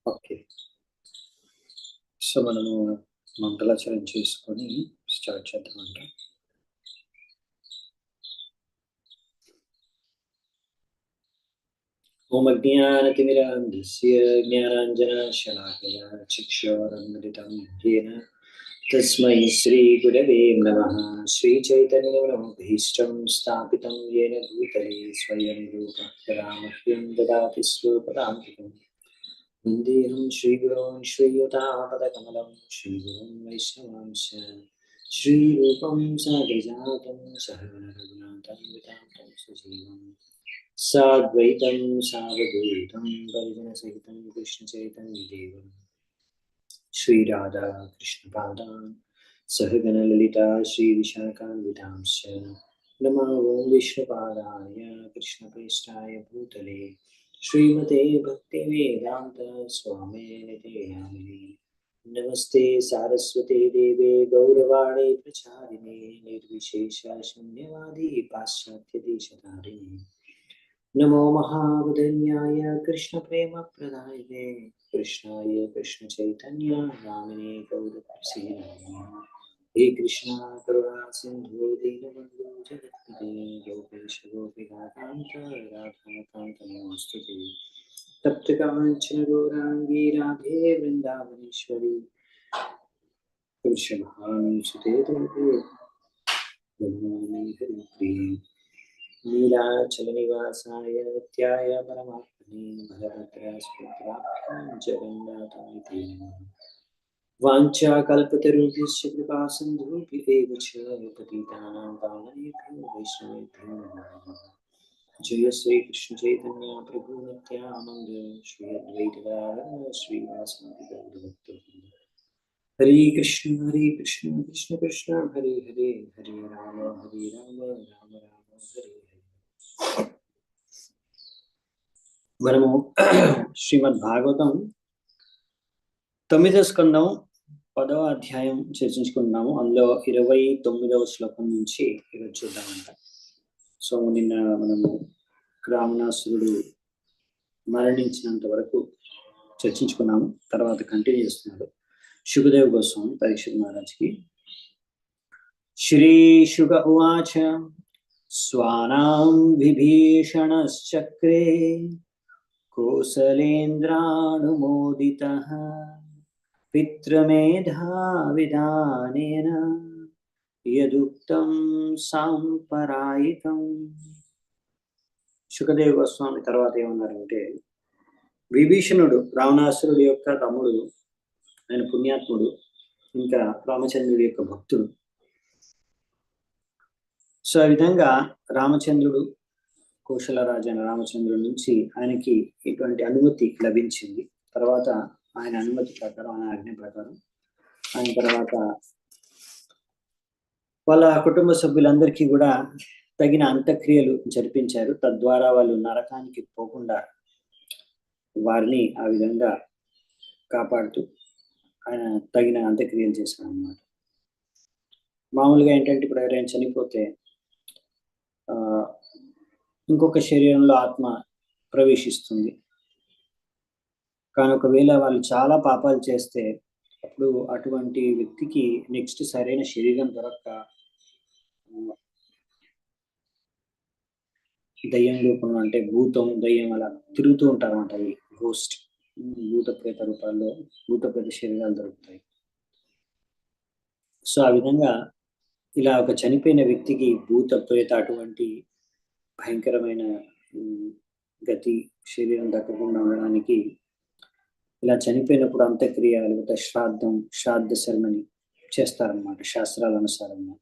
Okay. So, మనము మంగళాచరణ చేసుకొని start చేద్దామంట. ఓం అజ్ఞానతిమిరాంధస్య జ్ఞానాంజనశలాకయా చక్షురున్మిలితం येन తస్మై శ్రీగురవే నమః. శ్రీచైతన్యమనోభీష్టం స్థాపితం येन భూతలే స్వయం రూపः తదా మह्यं దదాతి స్వపదాంతికం. వందేహం శ్రీగురోన్ శ్రీయుతాపదకమలం శ్రీగురుం వైష్ణవాంశ శ్రీరూపం సాగజాతం సహగణ రఘునాథం వితాంతం సజీవం సాద్వైతం సావధూతం పరిజనసహితం కృష్ణచైతన్యదేవం శ్రీరాధా కృష్ణపాదాన్ సహగణ లలితా శ్రీవిశాఖాన్వితాంశ నమో విష్ణుపాదాయ కృష్ణప్రేష్టాయ భూతలే श्रीमते भक्तिवेदांत स्वामिनिते नामिने। नमस्ते सारस्वते देवे गौरवाणी प्रचारिणे निर्विशेष शून्यवादी पाश्चात्य देशधारिणे। नमो महावदन्याय कृष्ण प्रेम प्रदायिने कृष्णाय कृष्ण चैतन्य नामिने गौरवासी नामिने। हे कृष्णा करुणा सिंधु दीनबंधु जगत्पते गोपेश गोपिकान्त राधाकान्त नमोस्तुते। तप्त कांचन गौरांगी राधे वृंदावनेश्वरी कृष्णभानुसुते देवी नमामि हरिप्रिये। नीलाचल निवासाय नित्याय परमात्मने भरभद्रास्पुत्राभ्यां जगन्नाथाय ते नमः। वाञ्छाकल्पतरुभ्यश्च कृपा सिन्धुभ्येव च पतितानां पावनेभ्यो वैष्णवेभ्यो नमः। जय श्री कृष्ण चैतन्य प्रभु नित्यानंद श्री अद्वैत गदाधर श्रीवासादि गौरभक्तवृंद। हरे कृष्ण कृष्ण कृष्ण हरे हरे हरे राम राम राम हरे हरे। మనము శ్రీమద్ భాగవతం 9వ స్కందం 10వ అధ్యాయం చర్చించుకున్నాము. అందులో 29వ శ్లోకం నుంచి ఈరోజు చూద్దామంట. సో నిన్న మనము రావణాసురుడు మరణించినంత వరకు చర్చించుకున్నాము. తర్వాత కంటిన్యూ చేస్తున్నాడు శుకదేవ్ గోస్వామి పరీక్షిత్ మహారాజ్కి. శ్రీ శుక ఉవాచ స్వానాం విభీషణశ్చక్రే కోసలేంద్రానుమోదితః పితృమేధావిధానేన యదుక్తం సాంపరాయికం. శుకదేవ్ గోస్వామి తర్వాత ఏమన్నారంటే, విభీషణుడు రావణాసురుడి యొక్క తమ్ముడు, ఆయన పుణ్యాత్ముడు, ఇంకా రామచంద్రుడి యొక్క భక్తుడు. సో ఆ విధంగా రామచంద్రుడు, కోశలరాజు అయిన రామచంద్రుడి నుంచి ఆయనకి ఇటువంటి అనుమతి లభించింది. తర్వాత ఆయన అనుమతి ప్రకారం, ఆయన ఆజ్ఞ ప్రకారం ఆయన తర్వాత వాళ్ళ కుటుంబ సభ్యులందరికీ కూడా తగిన అంత్యక్రియలు జరిపించారు. తద్వారా వాళ్ళు నరకానికి పోకుండా వారిని ఆ విధంగా కాపాడుతూ ఆయన తగిన అంత్యక్రియలు చేశారు అన్నమాట. మామూలుగా ఏంటంటే, ఇప్పుడు ఎవరైనా చనిపోతే ఇంకొక శరీరంలో ఆత్మ ప్రవేశిస్తుంది. కానీ ఒకవేళ వాళ్ళు చాలా పాపాలు చేస్తే అప్పుడు అటువంటి వ్యక్తికి నెక్స్ట్ సరైన శరీరం దొరక్క దయ్యం రూపంలో, అంటే భూతం దయ్యం అలా తిరుగుతూ ఉంటారు అన్నమాట. అవి గోస్ట్, భూత ప్రేత రూపాల్లో భూత ప్రేత శరీరాలు దొరుకుతాయి. సో ఆ విధంగా ఇలా ఒక చనిపోయిన వ్యక్తికి భూత ప్రేత అటువంటి భయంకరమైన గతి శరీరం దక్కకుండా ఉండడానికి ఇలా చనిపోయినప్పుడు అంత్యక్రియ లేకపోతే శ్రాద్ధ శర్మని చేస్తారనమాట శాస్త్రాల అనుసారంగా.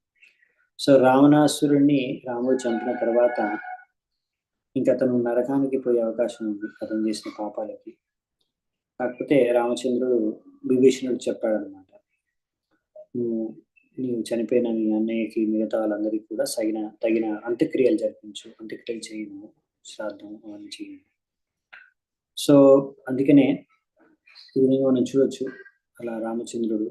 సో రావణాసురుణ్ణి రాముడు చంపిన తర్వాత ఇంకా అతను నరకానికి పోయే అవకాశం ఉంది అతను చేసిన పాపాలకి. కాకపోతే రామచంద్రుడు విభీషణుడు చెప్పాడనమాట, నీవు చనిపోయిన నీ అన్నయ్యకి మిగతా వాళ్ళందరికీ కూడా తగిన అంత్యక్రియలు జరిపించు, అంత్యక్రియలు చేయను, శ్రాద్ధం అవన్నీ చేయను. సో అందుకనే ఈ విధంగా మనం చూడొచ్చు, అలా రామచంద్రుడు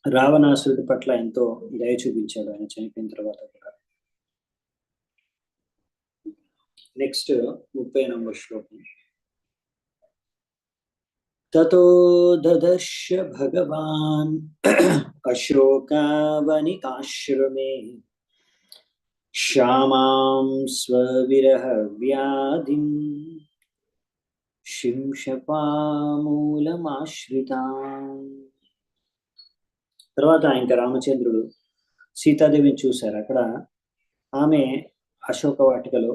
రావణాసురుడి పట్ల ఎంతో దయ చూపించాడు ఆయన చనిపోయిన తర్వాత కూడా. నెక్స్ట్ 30వ శ్లోకం. తతో దదర్శ భగవాన్ అశోకావనికాశ్రమే శ్యామాం స్వవిరహ వ్యాధిం శింశపామూలమాశ్రితాం. తర్వాత ఇంకా రామచంద్రుడు సీతాదేవిని చూశారు. అక్కడ ఆమె అశోక వాటికలో,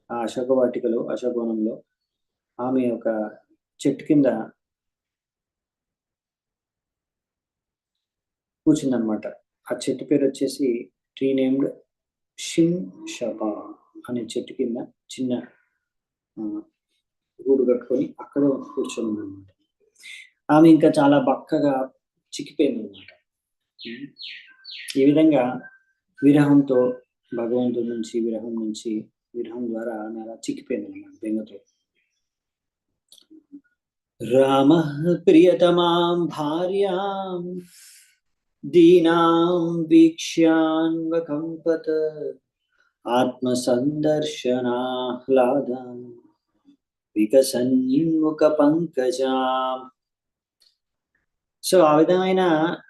ఆ అశోక వాటికలో, అశోకవనంలో ఆమె ఒక చెట్టు కింద కూర్చుందనమాట. ఆ చెట్టు పేరు వచ్చేసి ట్రీ నేమ్డ్ శింషపా అనే చెట్టు కింద చిన్న గూడు కట్టుకొని అక్కడ కూర్చొని ఉందన్నమాట. ఆమె ఇంకా చాలా బక్కగా చిక్కిపోయింది అనమాట. ఈ విధంగా విరహంతో, భగవంతుడి నుంచి విరహం ద్వారా ఆమె అలా చిక్కిపోయింది అనమాట బెంగతో. రామ ప్రియతమాం భార్యాం దీనాం వీక్ష్యాన్వకంపత ఆత్మసందర్శనాహ్లాదం వికసన్ముఖ పంకజాం. సో ఆ విధమైన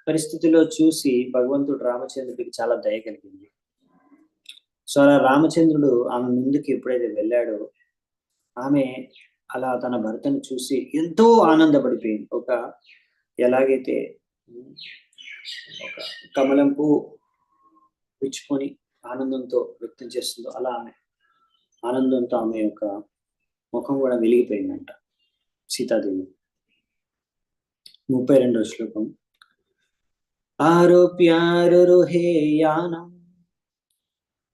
పరిస్థితిలో చూసి భగవంతుడు రామచంద్రుడికి చాలా దయ కలిగింది. సో అలా రామచంద్రుడు ఆమె ముందుకి ఎప్పుడైతే వెళ్ళాడో ఆమె అలా తన భర్తను చూసి ఎంతో ఆనందపడిపోయింది. ఎలాగైతే ఒక కమలం పువ్వు విచ్చుకొని ఆనందంతో వ్యక్తం చేస్తుందో అలా ఆమె ఆనందంతో ఆమె యొక్క ముఖం కూడా వెలిగిపోయిందంట సీతాదేవి. 32వ శ్లోకం. ఆరోప్యారురుహే యానం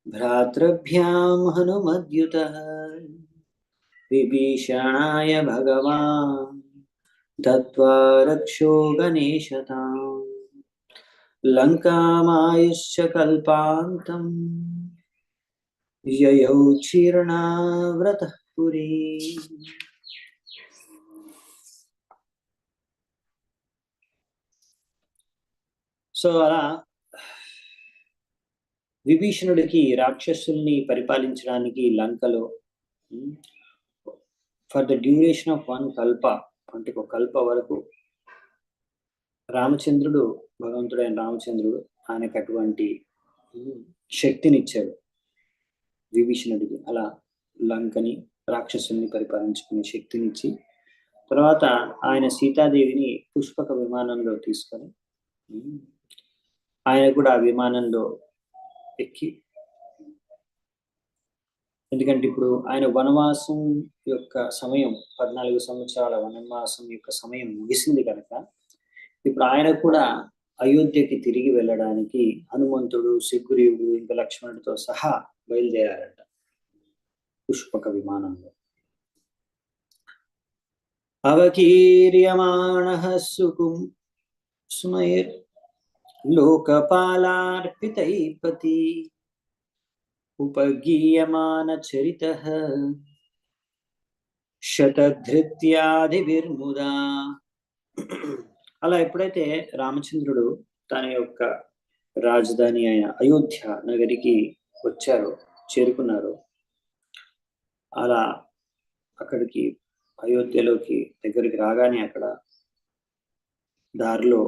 భ్రాతృభ్యాం హనుమద్యుతః విభీషణాయ భగవాన్ దత్వా రక్షో గణేశతాం లంకామాయుష్య కల్పాంతం యయౌ చీర్ణావ్రతః పురీ. సో అలా విభీషణుడికి రాక్షసుల్ని పరిపాలించడానికి లంకలో ఫర్ ద డ్యూరేషన్ ఆఫ్ 1 కల్ప, అంటే ఒక కల్ప వరకు రామచంద్రుడు, భగవంతుడైన రామచంద్రుడు ఆయనకు అటువంటి శక్తినిచ్చాడు విభీషణుడికి. అలా లంకని, రాక్షసుల్ని పరిపాలించుకునే శక్తినిచ్చి తర్వాత ఆయన సీతాదేవిని పుష్పక విమానంలో తీసుకొని ఆయన కూడా ఆ విమానంలో ఎక్కి, ఎందుకంటే ఇప్పుడు ఆయన వనవాసం యొక్క సమయం 14 సంవత్సరాల వనవాసం యొక్క సమయం ముగిసింది కనుక ఇప్పుడు ఆయన కూడా అయోధ్యకి తిరిగి వెళ్ళడానికి హనుమంతుడు, సుగ్రీవుడు ఇంకా లక్ష్మణుడితో సహా బయలుదేరారట పుష్పక విమానంలో. అవకీర్యమాణః సుకుం స్మైర్ లోకపాలార్పితైపతి ఉపగీయమాన చరితః శతధృత్యాదివిర్ముదా. అలా ఎప్పుడైతే రామచంద్రుడు తన యొక్క రాజధాని అయిన అయోధ్య నగరికి చేరుకున్నారు, అలా అక్కడికి అయోధ్యలోకి దగ్గరికి రాగానే అక్కడ దారిలో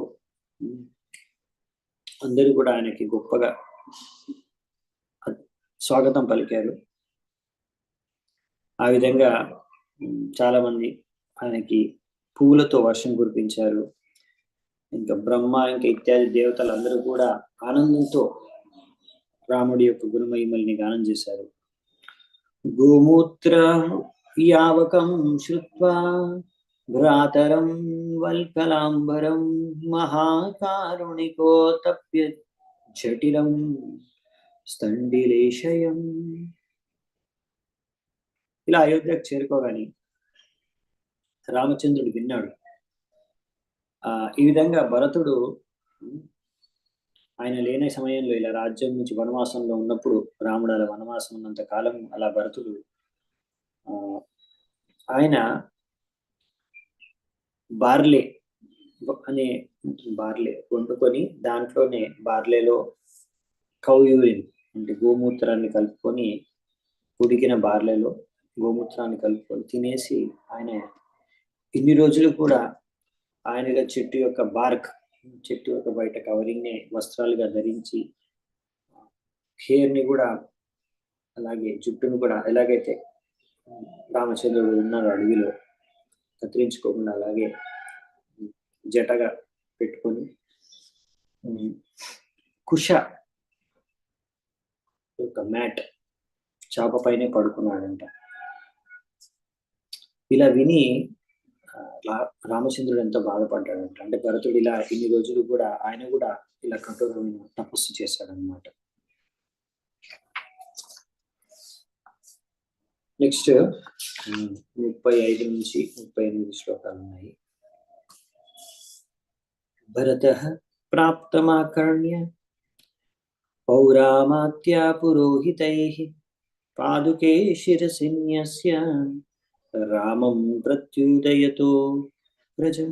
అందరూ కూడా ఆయనకి గొప్పగా స్వాగతం పలికారు. ఆ విధంగా చాలా మంది ఆయనకి పువ్వులతో వర్షం కురిపించారు. ఇంకా బ్రహ్మ ఇంకా ఇత్యాది దేవతలందరూ కూడా ఆనందంతో రాముడి యొక్క గుణమహిమల్ని గానం చేశారు. గోమూత్ర యావకం శ్రుత్వా భ్రాతరం వల్కలాంబరం మహాకారుణికో తప్య జటిలం స్థండిలేశయం. ఇలా అయోధ్యకు చేరుకోగాని రామచంద్రుడు విన్నాడు. ఈ విధంగా భరతుడు ఆయన లేని సమయంలో ఇలా రాజ్యం నుంచి వనవాసంలో ఉన్నప్పుడు, రాముడు అలా వనవాసం ఉన్నంత కాలం అలా భరతుడు ఆయన బార్లే వండుకొని దాంట్లోనే బార్లేలో కౌయూరిన్ అంటే గోమూత్రాన్ని కలుపుకొని, ఉడికిన బార్లేలో గోమూత్రాన్ని కలుపుకొని తినేసి ఆయన ఇన్ని రోజులు కూడా ఆయనగా చెట్టు యొక్క బార్క్, చెట్టు యొక్క బయట కవరింగ్ ని వస్త్రాలుగా ధరించి, హెయిర్ ని కూడా అలాగే జుట్టును కూడా ఎలాగైతే రామచంద్రుడు ఉన్నాడు అడవిలో కత్తిరించుకోకుండా అలాగే జటగా పెట్టుకొని కుష యొక్క మ్యాట్ చాప పైనే పడుకున్నాడంట. ఇలా విని రామచంద్రుడు ఎంతో బాధపడ్డాడంట. అంటే భరతుడు ఇలా ఇన్ని రోజులు కూడా ఆయన కూడా ఇలా కఠోరమైన తపస్సు చేశాడనమాట. నెక్స్ట్ 35 నుంచి 38 శ్లోకాలు ఉన్నాయి. భరతః ప్రాప్తమాకర్ణ్య పౌరామాత్యా పురోహితైః పాదుకే శిరసిన్యస్య రామం ప్రత్యుదయతో ప్రజం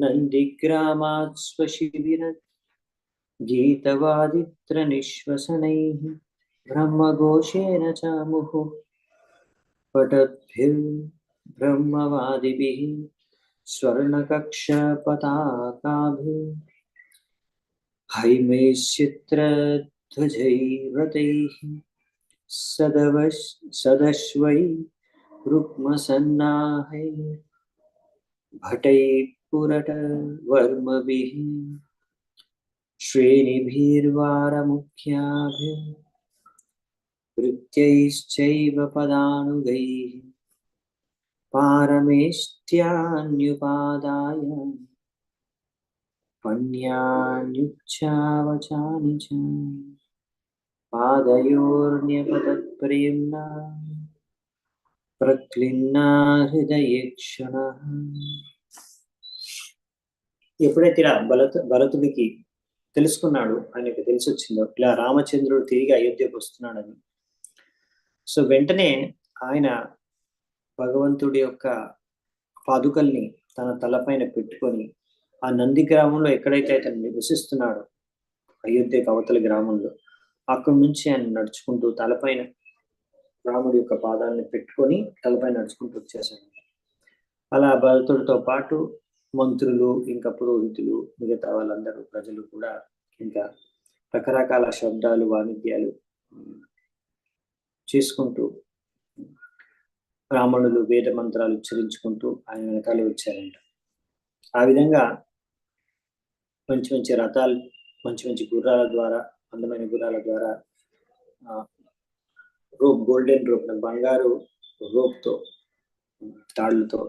నందిగ్రామాత్ స్వశిబిర గీతవాదిత్ర నిశ్వసనైః బ్రహ్మఘోషేణ చ ముహుః పటద్భిర్బ్రహ్మవాదిభిః స్వర్ణకక్ష పతాకాభిః హైమైశ్చిత్రధ్వజైర్వ్రతైః సదశ్వై రుక్మసన్నాహైః భటైః పురటవర్మభిః శ్రేణిభిర్వారముఖ్యాభిः వృత్యైశ్చైవ పదానుగైః పారమేష్ట్యాన్యుపాదాయ పణ్యాన్యుచ్చావచాని చ పాదయోర్న్యపతత్ప్రేమ్ణా ప్రక్లిన్నా హృదయేక్షణః. ఎప్పుడైతే ఇలా భరతుడికి తెలుసుకున్నాడు, ఆయనకు తెలిసి వచ్చిందో ఇలా రామచంద్రుడు తిరిగి అయోధ్యకు వస్తున్నాడని, సో వెంటనే ఆయన భగవంతుడి యొక్క పాదుకల్ని తన తలపైన పెట్టుకొని ఆ నంది గ్రామంలో ఎక్కడైతే అతను నివసిస్తున్నాడో అయోధ్యకు అవతల గ్రామంలో అక్కడి నుంచి ఆయన నడుచుకుంటూ తలపైన రాముడి యొక్క పాదాలను పెట్టుకొని తలపైన నడుచుకుంటూ వచ్చేసాడు. అలా భరతుడితో పాటు మంత్రులు, ఇంకా పురోహితులు, మిగతా వాళ్ళందరూ ప్రజలు కూడా ఇంకా రకరకాల శబ్దాలు, వాణిజ్యాలు చేసుకుంటూ బ్రాహ్మణులు వేద మంత్రాలు ఉచ్చరించుకుంటూ ఆయన వెనకాలే వచ్చారంట. ఆ విధంగా మంచి మంచి రథాలు, మంచి మంచి గుర్రాల ద్వారా, అందమైన గుర్రాల ద్వారా రోప్, గోల్డెన్ రోప్, బంగారు రోప్తో, తాళ్లతో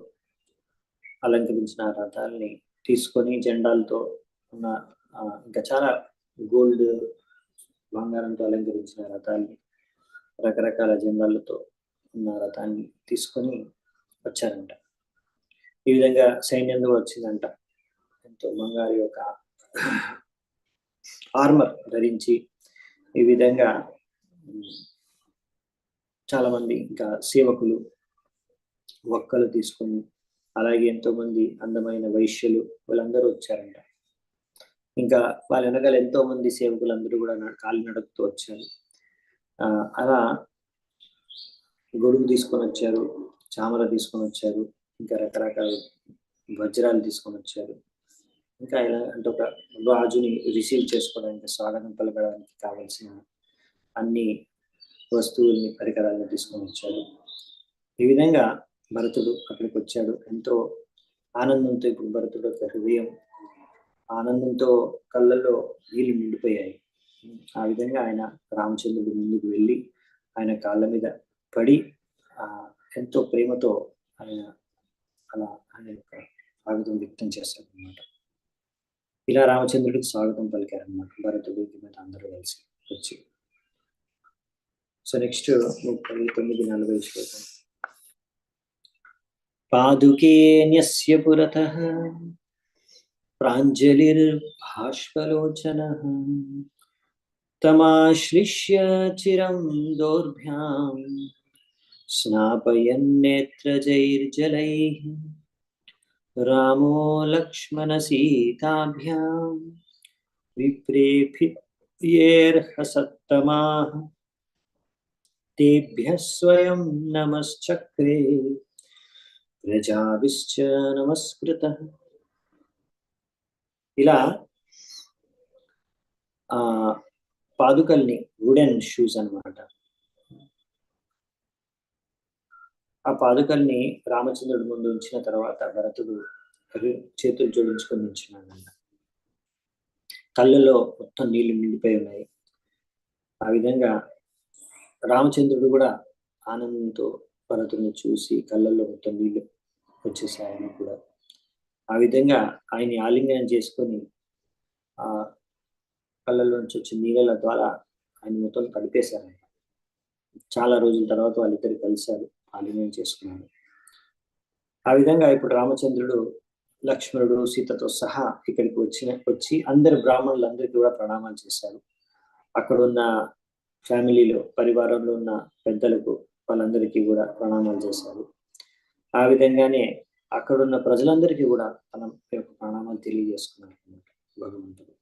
అలంకరించిన రథాలని తీసుకొని జెండాలతో ఉన్న ఇంకా చాలా గోల్డ్, బంగారంతో అలంకరించిన రథాన్ని, రకరకాల జెండాలతో ఉన్న రథాన్ని తీసుకొని వచ్చారంట. ఈ విధంగా సైన్యం కూడా వచ్చిందంట. ఎంతో బంగారు యొక్క ఆర్మర్ ధరించి ఈ విధంగా చాలా మంది ఇంకా సేవకులు, వక్కలు తీసుకొని, అలాగే ఎంతో మంది అందమైన వైశ్యులు వీళ్ళందరూ వచ్చారంట. ఇంకా వాళ్ళ వెనకాల ఎంతో మంది సేవకులందరూ కూడా కాలి నడుపుతూ వచ్చారు. అలా గొడుగు తీసుకొని వచ్చారు, చామర తీసుకొని వచ్చారు, ఇంకా రకరకాల వజ్రాలు తీసుకొని వచ్చారు. ఇంకా ఎలా అంటే ఒక రాజుని రిసీవ్ చేసుకోవడానికి, స్వాగతం పలకడానికి కావలసిన అన్ని వస్తువుల్ని, పరికరాలను తీసుకొని వచ్చారు. ఈ విధంగా భరతుడు అక్కడికి వచ్చాడు. ఎంతో ఆనందంతో ఇప్పుడు భరతుడు యొక్క హృదయం ఆనందంతో, కళ్ళల్లో నీళ్ళు నిండిపోయాయి. ఆ విధంగా ఆయన రామచంద్రుడి ముందుకు వెళ్ళి ఆయన కాళ్ళ మీద పడి ఎంతో ప్రేమతో ఆయన అలా ఆయన యొక్క స్వాగతం వ్యక్తం చేశాడు అనమాట. ఇలా రామచంద్రుడికి స్వాగతం పలికారనమాట భరతుడికి మీద అందరూ కలిసి వచ్చి. సో నెక్స్ట్ 39-40 శ్లోకం. పాదుకేన్యస్య పురతః ప్రాంజలిర్భాష్పలోచనః తమాశ్లిష్య చిరం దోర్భ్యాం స్నాపయన్నేత్రజైర్జలైః రామో లక్ష్మణ సీతాభ్యాం విప్రేభిర్హసత్తమాః తేభ్యః స్వయం నమశ్చక్రే ప్రజాభిశ్చ నమస్కృతః. ఇలా పాదుకల్ని, వుడెన్ షూస్ అన్నమాట, ఆ పాదుకల్ని రామచంద్రుడి ముందు ఉంచిన తర్వాత భరతుడు చేతులు జోడించుకొని నిల్చున్నాడు. కళ్ళలో మొత్తం నీళ్లు నిండిపోయి ఉన్నాయి. ఆ విధంగా రామచంద్రుడు కూడా ఆనందంతో భరతుడిని చూసి కళ్ళల్లో మొత్తం నీళ్లు వచ్చేసాయి ఆయన కూడా. ఆ విధంగా ఆయన్ని ఆలింగనం చేసుకొని ఆ కళ్ళల్లోంచి వచ్చే నీళ్ళ ద్వారా ఆయన మొత్తం కడిపేశారు. చాలా రోజుల తర్వాత వాళ్ళిద్దరు కలిశారు, ఆలింగనం చేసుకున్నారు. ఆ విధంగా ఇప్పుడు రామచంద్రుడు, లక్ష్మణుడు, సీతతో సహా ఇక్కడికి వచ్చి అందరు బ్రాహ్మణులందరికీ కూడా ప్రణామాలు చేశారు. అక్కడ ఉన్న ఫ్యామిలీలో, పరివారంలో ఉన్న పెద్దలకు వాళ్ళందరికీ కూడా ప్రణామాలు చేశారు. ఆ విధంగానే అక్కడున్న ప్రజలందరికీ కూడా తన యొక్క ప్రణామాలు తెలియజేసుకున్నారు భగవంతుడు.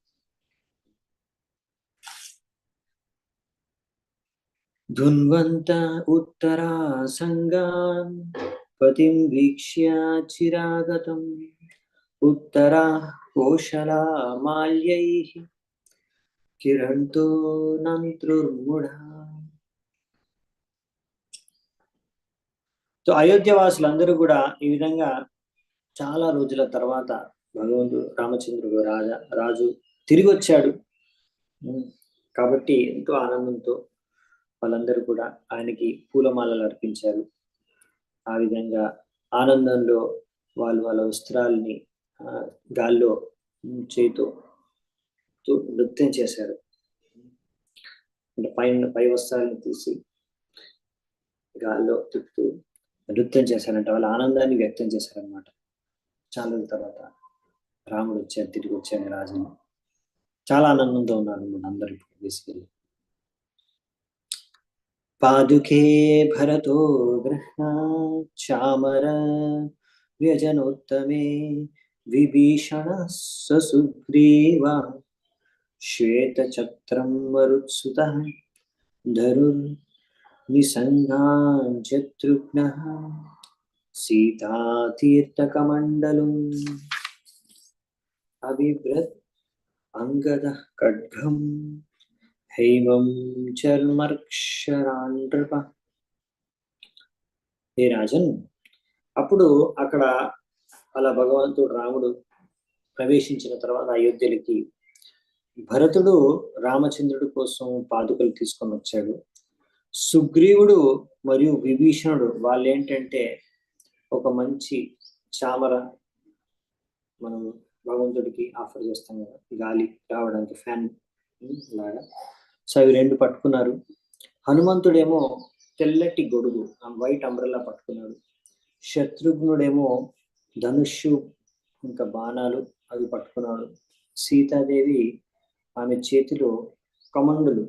ధున్వంత ఉత్తరా సంగాన్ పతిం వీక్ష్య చిరాగతం ఉత్తరా కోశలా మాల్యైః కిరంతో నంత్రుర్ముఢ. సో అయోధ్య వాసులందరూ కూడా ఈ విధంగా చాలా రోజుల తర్వాత భగవంతుడు రామచంద్రుడు రాజు తిరిగి వచ్చాడు కాబట్టి ఎంతో ఆనందంతో వాళ్ళందరూ కూడా ఆయనకి పూలమాలలు అర్పించారు. ఆ విధంగా ఆనందంలో వాళ్ళు వాళ్ళ వస్త్రాలని గాల్లో చేతితో నృత్యం చేశారు. అంటే పై వస్త్రాలను తీసి గాల్లో తిప్పుతూ నృత్యం చేశారంట. వాళ్ళ ఆనందాన్ని వ్యక్తం చేశారనమాట. చాలా తర్వాత రాముడు వచ్చాడు, తిరిగి వచ్చాడు రాజుని. చాలా ఆనందంతో ఉన్నారు అందరూ ఇప్పుడు బేసికల్లీ. పాదుకే భరతో గృహ్ణాత్ చామర వ్యజనోత్తమే విభీషణ సుగ్రీవ శ్వేతఛత్రం మరుత్సుతః ధరుర్ నిసంగాన్ శత్రుఘ్నః సీతాతీర్థకమండలం అభిభ్రత్ అంగదః ఖడ్గం హైమం చర్మర్క్షరాన్ నృప. హే రాజన్, అప్పుడు అక్కడ అలా భగవంతుడు రాముడు ప్రవేశించిన తర్వాత అయోధ్యలకి భరతుడు రామచంద్రుడి కోసం పాదుకలు తీసుకొని వచ్చాడు. సుగ్రీవుడు మరియు విభీషణుడు వాళ్ళు ఏంటంటే ఒక మంచి చామర మనం భగవంతుడికి ఆఫర్ చేస్తాం కదా, గాలి రావడానికి ఫ్యాన్ లాగా. సో అవి రెండు పట్టుకున్నారు. హనుమంతుడేమో తెల్లటి గొడుగు, వైట్ అంబ్రెల్లా పట్టుకున్నాడు. శత్రుఘ్నుడేమో ధనుష్షు ఇంకా బాణాలు అవి పట్టుకున్నాడు. సీతాదేవి ఆమె చేతిలో కమండులు,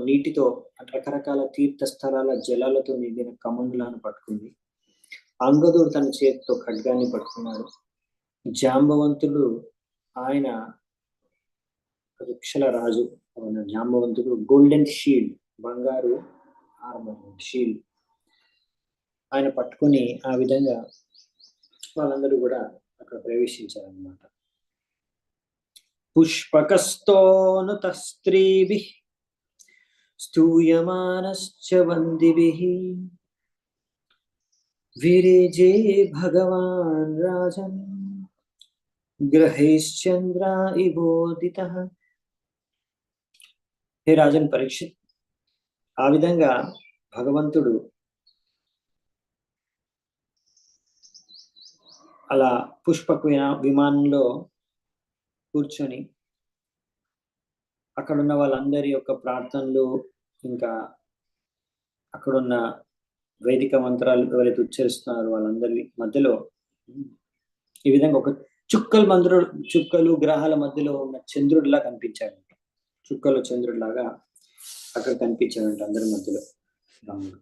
నీటితో రకరకాల తీర్థస్థలాల జలాలతో నిండిన కమండులను పట్టుకుంది. అంగదుడు తన చేతితో ఖడ్గాన్ని పట్టుకున్నాడు. జాంబవంతుడు ఆయన వృక్షల రాజు జాంబవంతుడు గోల్డెన్ షీల్డ్, బంగారు ఆర్మర్ షీల్డ్ ఆయన పట్టుకుని ఆ విధంగా వాళ్ళందరూ కూడా అక్కడ ప్రవేశించారన్నమాట. పుష్పకస్తోనుత స్త్రీభిః స్తూయమానశ్చ వందిభిః విరేజే భగవాన్ రాజన్ గ్రహైశ్చంద్ర ఇవోదితః. హే రాజన్ పరీక్షిత్, ఆ విధంగా భగవంతుడు అలా పుష్పక విమానంలో కూర్చొని అక్కడున్న వాళ్ళందరి యొక్క ప్రార్థనలు, ఇంకా అక్కడున్న వైదిక మంత్రాలు ఎవరైతే ఉచ్చరిస్తున్నారో వాళ్ళందరి మధ్యలో ఈ విధంగా ఒక చుక్కలు గ్రహాల మధ్యలో ఉన్న చంద్రుడిలా కనిపించాడు. చుక్కలు చంద్రుడిలాగా అక్కడ కనిపించాడంట అందరి మధ్యలో రాముడు.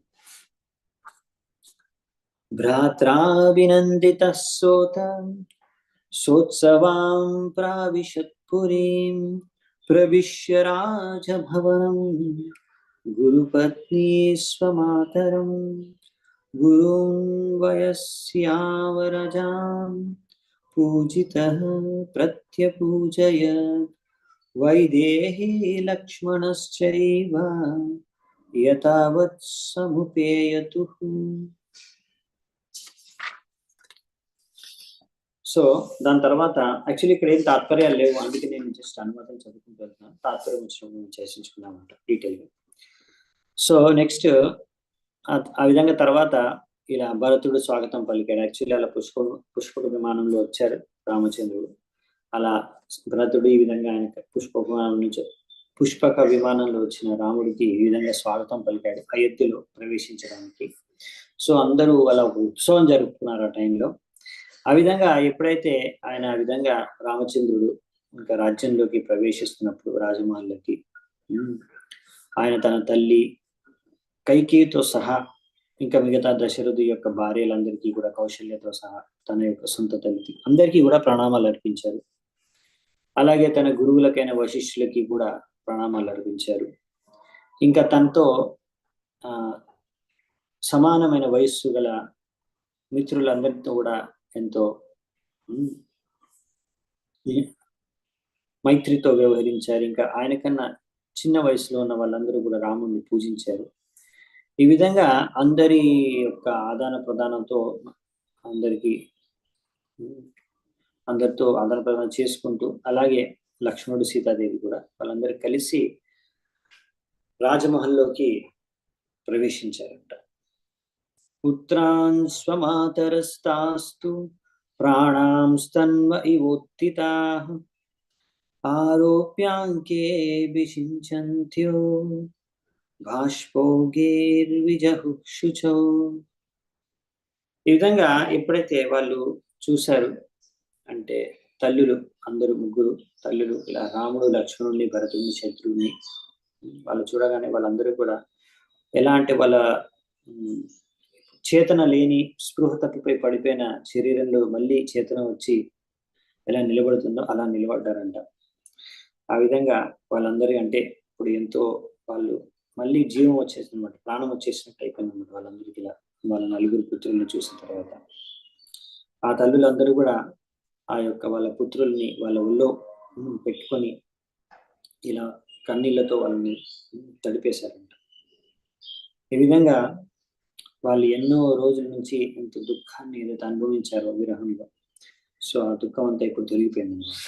భ్రాత్రాభినందిత సోత్సవాం ప్రావిశత్పురీం ప్రవిశ్య రాజభవనం గురుపత్ని స్వమాతరం गुरून् वयस्यावरजान् पूजितः प्रत्यपूजयत् वैदेही लक्ष्मणश्चैव यतावत् समुपेयतुः. సో దాని తర్వాత యాక్చువల్లీ ఇక్కడ ఏం తాత్పర్యాలు లేవు, అందుకే నేను జస్ట్ అనువాదం చదువుకుంటూ వెళ్తున్నాను. తాత్పర్యం వచ్చినప్పుడు చర్చించుకున్నామంట డీటెయిల్గా. సో నెక్స్ట్ ఆ విధంగా తర్వాత ఇలా భరతుడు స్వాగతం పలికాడు. యాక్చువల్లీ అలా పుష్పక విమానంలో వచ్చారు రామచంద్రుడు. అలా భరతుడు ఈ విధంగా ఆయన పుష్పక విమానంలో వచ్చిన రాముడికి ఈ విధంగా స్వాగతం పలికాడు అయోధ్యలో ప్రవేశించడానికి. సో అందరూ అలా ఉత్సవం జరుపుకున్నారు ఆ టైంలో. ఆ విధంగా ఎప్పుడైతే ఆయన ఆ విధంగా రామచంద్రుడు ఇంకా రాజ్యంలోకి ప్రవేశిస్తున్నప్పుడు రాజమహల్లోకి ఆయన తన తల్లి కైకేయితో సహా ఇంకా మిగతా దశరథు యొక్క భార్యలందరికీ కూడా కౌశల్యతో సహా తన యొక్క సొంత తల్లికి అందరికీ కూడా ప్రణామాలు అర్పించారు. అలాగే తన గురువులకైన వశిష్ఠులకి కూడా ప్రణామాలు అర్పించారు. ఇంకా తనతో సమానమైన వయస్సు గల మిత్రులందరితో కూడా ఎంతో మైత్రితో వ్యవహరించారు. ఇంకా ఆయనకన్నా చిన్న వయసులో ఉన్న వాళ్ళందరూ కూడా రాముడిని పూజించారు. ఈ విధంగా అందరి యొక్క ఆదాన ప్రదానంతో అందరితో ఆదాన ప్రదానం చేసుకుంటూ, అలాగే లక్ష్మణుడు సీతాదేవి కూడా వాళ్ళందరూ కలిసి రాజమహల్లోకి ప్రవేశించారంట. పుత్రాన్ స్వమాతరస్తాస్తు ప్రాణాం స్తన్వ ఇవోత్థితాః ఆరోప్యాంకే విషించంత్యో బాష్పోగేర్విజహుక్షుచౌ. ఈ విధంగా ఎప్పుడైతే వాళ్ళు చూశారు అంటే తల్లులు అందరూ ముగ్గురు తల్లులు ఇలా రాముడు లక్ష్మణుడిని భరతుడిని శత్రువుని వాళ్ళు చూడగానే వాళ్ళందరూ కూడా ఎలా అంటే వాళ్ళ చేతన లేని స్పృహ తప్పిపోయి పడిపోయిన శరీరంలో మళ్ళీ చేతన వచ్చి ఎలా నిలబడుతుందో అలా నిలబడ్డారంట. ఆ విధంగా వాళ్ళందరూ అంటే ఇప్పుడు ఎంతో వాళ్ళు మళ్ళీ జీవం వచ్చేసిందన్నమాట, ప్రాణం వచ్చేసినట్టు అయిపోయిందన్నమాట వాళ్ళందరికీ. ఇలా వాళ్ళ నలుగురు పుత్రులను చూసిన తర్వాత ఆ తల్లులందరూ కూడా ఆ యొక్క వాళ్ళ పుత్రుల్ని వాళ్ళ ఒళ్ళో పెట్టుకొని ఇలా కన్నీళ్లతో వాళ్ళని తడిపేశారంట. ఈ విధంగా వాళ్ళు ఎన్నో రోజుల నుంచి ఎంత దుఃఖాన్ని ఏదైతే అనుభవించారో విరహంలో, సో ఆ దుఃఖం అంతా ఇప్పుడు తొలగిపోయింది అన్నమాట.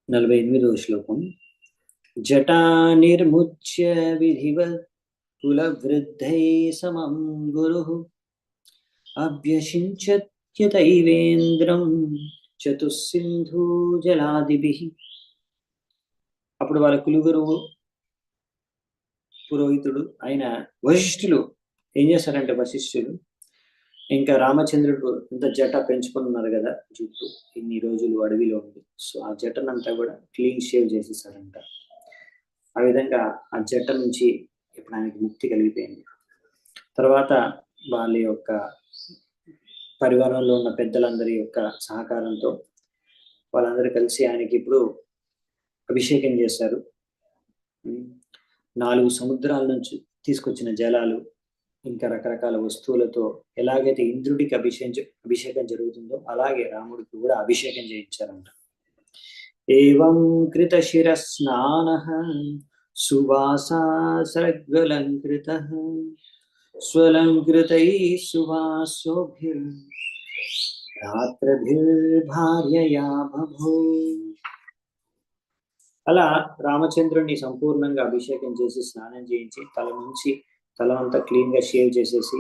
48వ శ్లోకం. జటా నిర్ముచ్య విధివత్ కులవృద్ధై సమం గురుః అభ్యసించత్యతైవేంద్రం చతుస్సింధు జలాదిభిః. అప్పుడు వాళ్ళ కులుగురువు పురోహితుడు అయిన వశిష్ఠులు ఏం చేశారంటే, వశిష్ఠులు ఇంకా రామచంద్రుడు ఇంత జట పెంచుకున్నారు కదా జుట్టు ఇన్ని రోజులు అడవిలో ఉంది, సో ఆ జటనంతా కూడా క్లీన్ షేవ్ చేసేసారంట. ఆ విధంగా ఆ జట నుంచి ఇప్పుడు ఆయనకి ముక్తి కలిగిపోయింది. తర్వాత వాళ్ళ యొక్క పరివారంలో ఉన్న పెద్దలందరి యొక్క సహకారంతో వాళ్ళందరూ కలిసి ఆయనకి ఇప్పుడు అభిషేకం చేశారు. 4 సముద్రాల నుంచి తీసుకొచ్చిన జలాలు ఇంకా రకరకాల వస్తువులతో ఎలాగైతే ఇంద్రుడికి అభిషేకం జరుగుతుందో అలాగే రాముడికి కూడా అభిషేకం చేయించారంట. ఏవం కృత శిరస్నానః సువాసాసర్గలంకృతః స్వలంకృతై సువాసోభిర్భార్యయా బభూ. అలా రామచంద్రుడిని సంపూర్ణంగా అభిషేకం చేసి స్నానం చేయించి తల అంతా క్లీన్ గా షేవ్ చేసేసి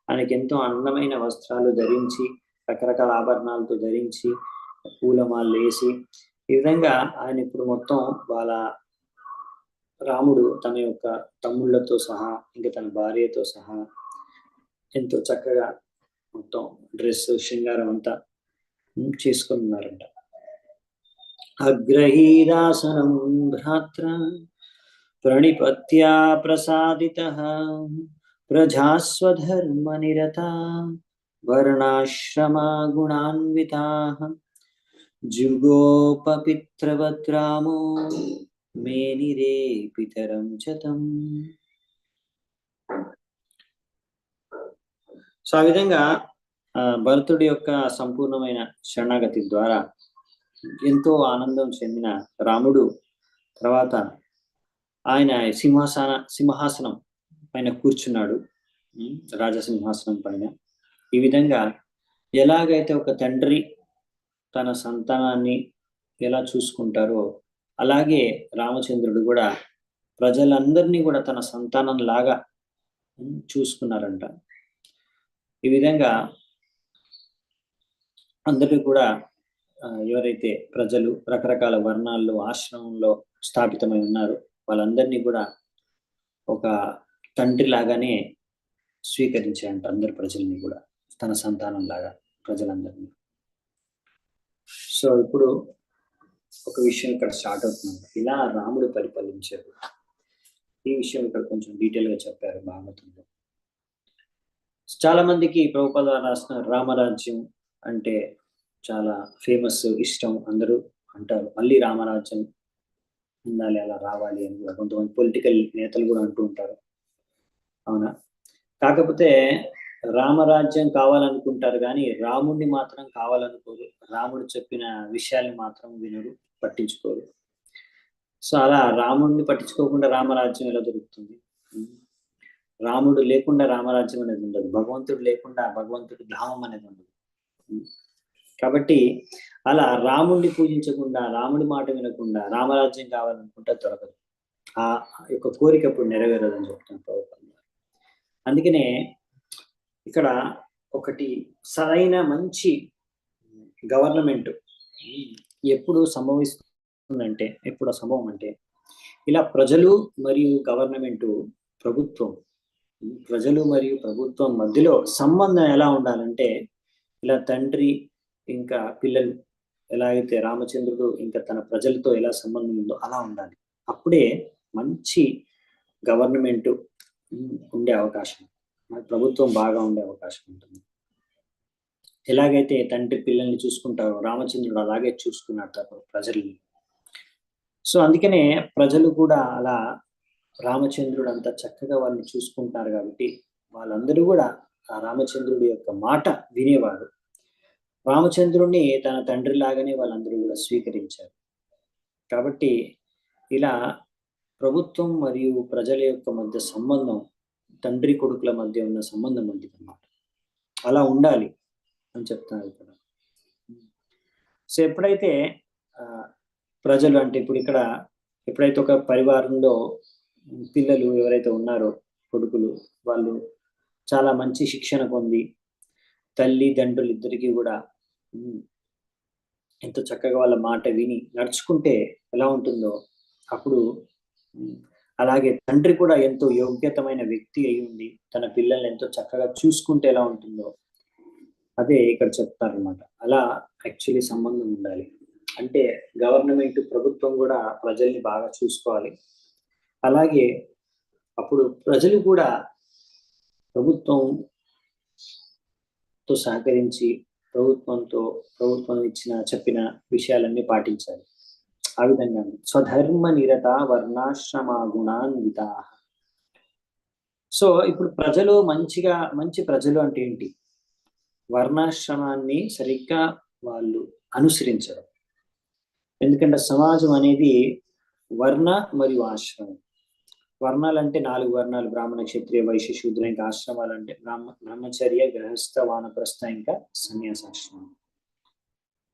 ఆయనకి ఎంతో అందమైన వస్త్రాలు ధరించి రకరకాల ఆభరణాలతో ధరించి పూలమాలు వేసి ఈ విధంగా ఆయన ఇప్పుడు మొత్తం వాళ్ళ రాముడు తన యొక్క తమ్ముళ్లతో సహా ఇంకా తన భార్యతో సహా ఎంతో చక్కగా మొత్తం డ్రెస్ శృంగారం అంతా చేసుకొని ఉన్నారంట. అగ్రహీరాసనం భ్రాత్ర ప్రణిపత్యా ప్రసాదితః ప్రజాస్వధర్మ నిరత వర్ణాశ్రమా గుణాన్వితాః జుగోపపిత్రవత్ రామో మేనిరే పితరం చతం. సో ఆ విధంగా భరతుడి యొక్క సంపూర్ణమైన శరణాగతి ద్వారా ఎంతో ఆనందం చెందిన రాముడు తర్వాత ఆయన సింహాసనం పైన కూర్చున్నాడు, రాజసింహాసనం పైన. ఈ విధంగా ఎలాగైతే ఒక తండ్రి తన సంతానాన్ని ఎలా చూసుకుంటారో అలాగే రామచంద్రుడు కూడా ప్రజలందరినీ కూడా తన సంతానం లాగా చూసుకున్నారంట. ఈ విధంగా అందరూ కూడా ఎవరైతే ప్రజలు రకరకాల వర్ణాల్లో ఆశ్రమంలో స్థాపితమై ఉన్నారో వాళ్ళందరినీ కూడా ఒక తండ్రి లాగానే స్వీకరించారంట, అందరి ప్రజల్ని కూడా తన సంతానం లాగా ప్రజలందరినీ. సో ఇప్పుడు ఒక విషయం ఇక్కడ స్టార్ట్ అవుతుంది, ఇలా రాముడు పరిపాలించారు. ఈ విషయం ఇక్కడ కొంచెం డీటెయిల్ గా చెప్పారు భాగవతంలో. చాలా మందికి ప్రభుపాద రాసిన రామరాజ్యం అంటే చాలా ఫేమస్, ఇష్టం, అందరూ అంటారు మళ్ళీ రామరాజ్యం ఉండాలి, అలా రావాలి అని కూడా కొంతమంది పొలిటికల్ నేతలు కూడా అంటూ ఉంటారు, అవునా? కాకపోతే రామరాజ్యం కావాలనుకుంటారు కానీ రాముడిని మాత్రం కావాలనుకోరు, రాముడు చెప్పిన విషయాల్ని మాత్రం వినరు, పట్టించుకోరు. సో అలా రాముడిని పట్టించుకోకుండా రామరాజ్యం ఎలా దొరుకుతుంది? రాముడు లేకుండా రామరాజ్యం అనేది ఉండదు, భగవంతుడు లేకుండా భగవంతుడి ధామం అనేది ఉండదు. కాబట్టి అలా రాముడిని పూజించకుండా, రాముడి మాట వినకుండా రామరాజ్యం కావాలనుకుంటే దొరకదు, ఆ యొక్క కోరిక ఎప్పుడు నెరవేరదని చెప్తాను ప్రభుత్వం. అందుకనే ఇక్కడ ఒకటి సరైన మంచి గవర్నమెంట్ ఎప్పుడు సంభవిస్తుందంటే, ఎప్పుడు సంభవం అంటే ఇలా ప్రజలు మరియు గవర్నమెంట్, ప్రభుత్వం, ప్రజలు మరియు ప్రభుత్వం మధ్యలో సంబంధం ఎలా ఉండాలంటే ఇలా తండ్రి ఇంకా పిల్లలు ఎలా అయితే రామచంద్రుడు ఇంకా తన ప్రజలతో ఎలా సంబంధం ఉందో అలా ఉండాలి. అప్పుడే మంచి గవర్నమెంట్ ఉండే అవకాశం, ప్రభుత్వం బాగా ఉండే అవకాశం ఉంటుంది. ఎలాగైతే తండ్రి పిల్లల్ని చూసుకుంటారో రామచంద్రుడు అలాగే చూసుకున్నాడు ప్రజల్ని. సో అందుకనే ప్రజలు కూడా అలా రామచంద్రుడు అంత చక్కగా వాళ్ళని చూసుకుంటారు కాబట్టి వాళ్ళందరూ కూడా ఆ రామచంద్రుడి యొక్క మాట వినేవారు. రామచంద్రుడిని తన తండ్రి లాగానే వాళ్ళందరూ కూడా స్వీకరించారు. కాబట్టి ఇలా ప్రభుత్వం మరియు ప్రజల యొక్క మధ్య సంబంధం తండ్రి కొడుకుల మధ్య ఉన్న సంబంధం వంటిది అన్నమాట, అలా ఉండాలి అని చెప్తున్నారు ఇక్కడ. సో ఎప్పుడైతే ప్రజలు అంటే ఇప్పుడు ఇక్కడ ఎప్పుడైతే ఒక పరివారంలో పిల్లలు ఎవరైతే ఉన్నారో కొడుకులు, వాళ్ళు చాలా మంచి శిక్షణ పొంది తల్లి తండ్రులు ఇద్దరికీ కూడా ఎంతో చక్కగా వాళ్ళ మాట విని నడుచుకుంటే ఎలా ఉంటుందో, అప్పుడు అలాగే తండ్రి కూడా ఎంతో యోగ్యతమైన వ్యక్తి అయి ఉండి తన పిల్లల్ని ఎంతో చక్కగా చూసుకుంటే ఎలా ఉంటుందో అదే ఇక్కడ చెప్తారనమాట. అలా యాక్చువల్లీ సంబంధం ఉండాలి. అంటే గవర్నమెంట్, ప్రభుత్వం కూడా ప్రజల్ని బాగా చూసుకోవాలి. అలాగే అప్పుడు ప్రజలు కూడా ప్రభుత్వంతో సహకరించి ప్రభుత్వం చెప్పిన విషయాలన్నీ పాటించాలి. ఆ విధంగా స్వధర్మ నిరత వర్ణాశ్రమ గుణాన్విత. సో ఇప్పుడు ప్రజలు మంచి ప్రజలు అంటే ఏంటి? వర్ణాశ్రమాన్ని సరిగ్గా వాళ్ళు అనుసరించడం. ఎందుకంటే సమాజం అనేది వర్ణ మరియు ఆశ్రమం. వర్ణాలు అంటే 4 వర్ణాలు, బ్రాహ్మణ, క్షత్రియ, వైశ్య, శూద్ర. ఇంకా ఆశ్రమాలు అంటే బ్రహ్మచర్య, గృహస్థ, వానప్రస్థ, ఇంకా సన్యాసాశ్రమం.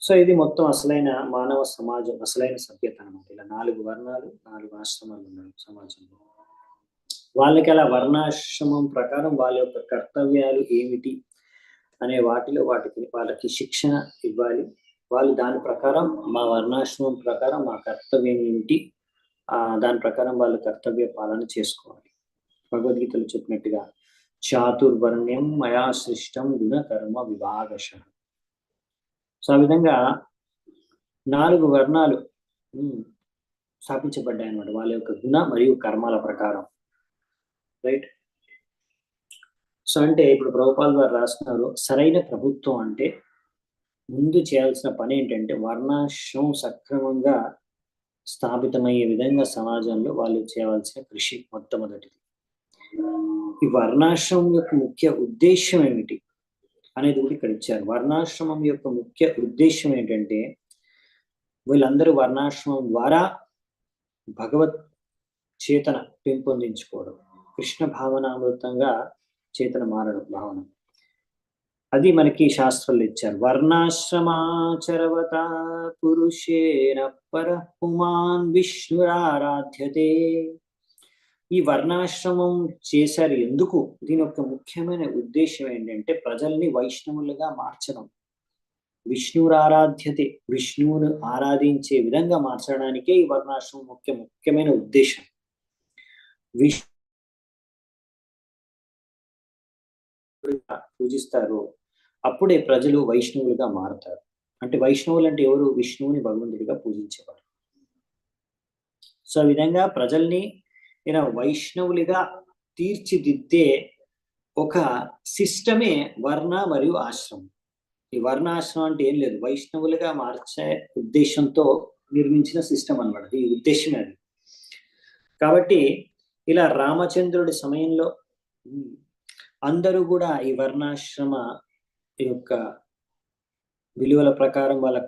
సో ఇది మొత్తం అసలైన మానవ సమాజం, అసలైన సభ్యత అనమాట. ఇలా 4 వర్ణాలు, 4 ఆశ్రమాలు ఉన్నాయి సమాజంలో. వాళ్ళకి అలా వర్ణాశ్రమం ప్రకారం వాళ్ళ యొక్క కర్తవ్యాలు ఏమిటి అనే వాళ్ళకి శిక్షణ ఇవ్వాలి. వాళ్ళు దాని ప్రకారం, మా వర్ణాశ్రమం ప్రకారం మా కర్తవ్యం ఏమిటి, దాని ప్రకారం వాళ్ళు కర్తవ్య పాలన చేసుకోవాలి. భగవద్గీతలో చెప్పినట్టుగా చాతుర్వర్ణ్యం మయా సృష్టం గుణ కర్మ విభాగశ. సో ఆ విధంగా 4 వర్ణాలు స్థాపించబడ్డాయి అన్నమాట వాళ్ళ యొక్క గుణ మరియు కర్మాల ప్రకారం, రైట్? సో అంటే ఇప్పుడు ప్రభుపాల్ గారు రాస్తున్నారు, సరైన ప్రభుత్వం అంటే ముందు చేయాల్సిన పని ఏంటంటే వర్ణాశ్రమం సక్రమంగా స్థాపితమయ్యే విధంగా సమాజంలో వాళ్ళు చేయవలసిన కృషి మొట్టమొదటిది. ఈ వర్ణాశ్రమం యొక్క ముఖ్య ఉద్దేశం ఏమిటి అనేది కూడా ఇక్కడ ఇచ్చారు. వర్ణాశ్రమం యొక్క ముఖ్య ఉద్దేశం ఏంటంటే వీళ్ళందరూ వర్ణాశ్రమం ద్వారా భగవత్ చేతన పెంపొందించుకోవడం, కృష్ణ భావనామృతంగా చేతన మారడం భావన. అది మనకి శాస్త్రంలో ఇచ్చారు. వర్ణాశ్రమాచరవత పురుషేణ పరః పుమాన్ విష్ణురారాధ్యతే. ఈ వర్ణాశ్రమం చేశారు ఎందుకు? దీని యొక్క ముఖ్యమైన ఉద్దేశం ఏంటంటే ప్రజల్ని వైష్ణవులుగా మార్చడం. విష్ణురారాధ్యతే, విష్ణువును ఆరాధించే విధంగా మార్చడానికే ఈ వర్ణాశ్రమం ముఖ్యమైన ఉద్దేశం. పూజిస్తారు, అప్పుడే ప్రజలు వైష్ణవులుగా మారుతారు. అంటే వైష్ణవులు అంటే ఎవరు? విష్ణువుని భగవంతుడిగా పూజించేవారు. సో ఆ విధంగా ప్రజల్ని ఇలా వైష్ణవులుగా తీర్చిదిద్దే ఒక సిస్టమే వర్ణ మరియు ఆశ్రమం. ఈ వర్ణాశ్రమం అంటే ఏం లేదు, వైష్ణవులుగా మార్చే ఉద్దేశంతో నిర్మించిన సిస్టమ్ అన్నమాట. ఈ ఉద్దేశమే అది. కాబట్టి ఇలా రామచంద్రుడి సమయంలో అందరూ కూడా ఈ వర్ణాశ్రమ యొక్క విలువల ప్రకారం వాళ్ళ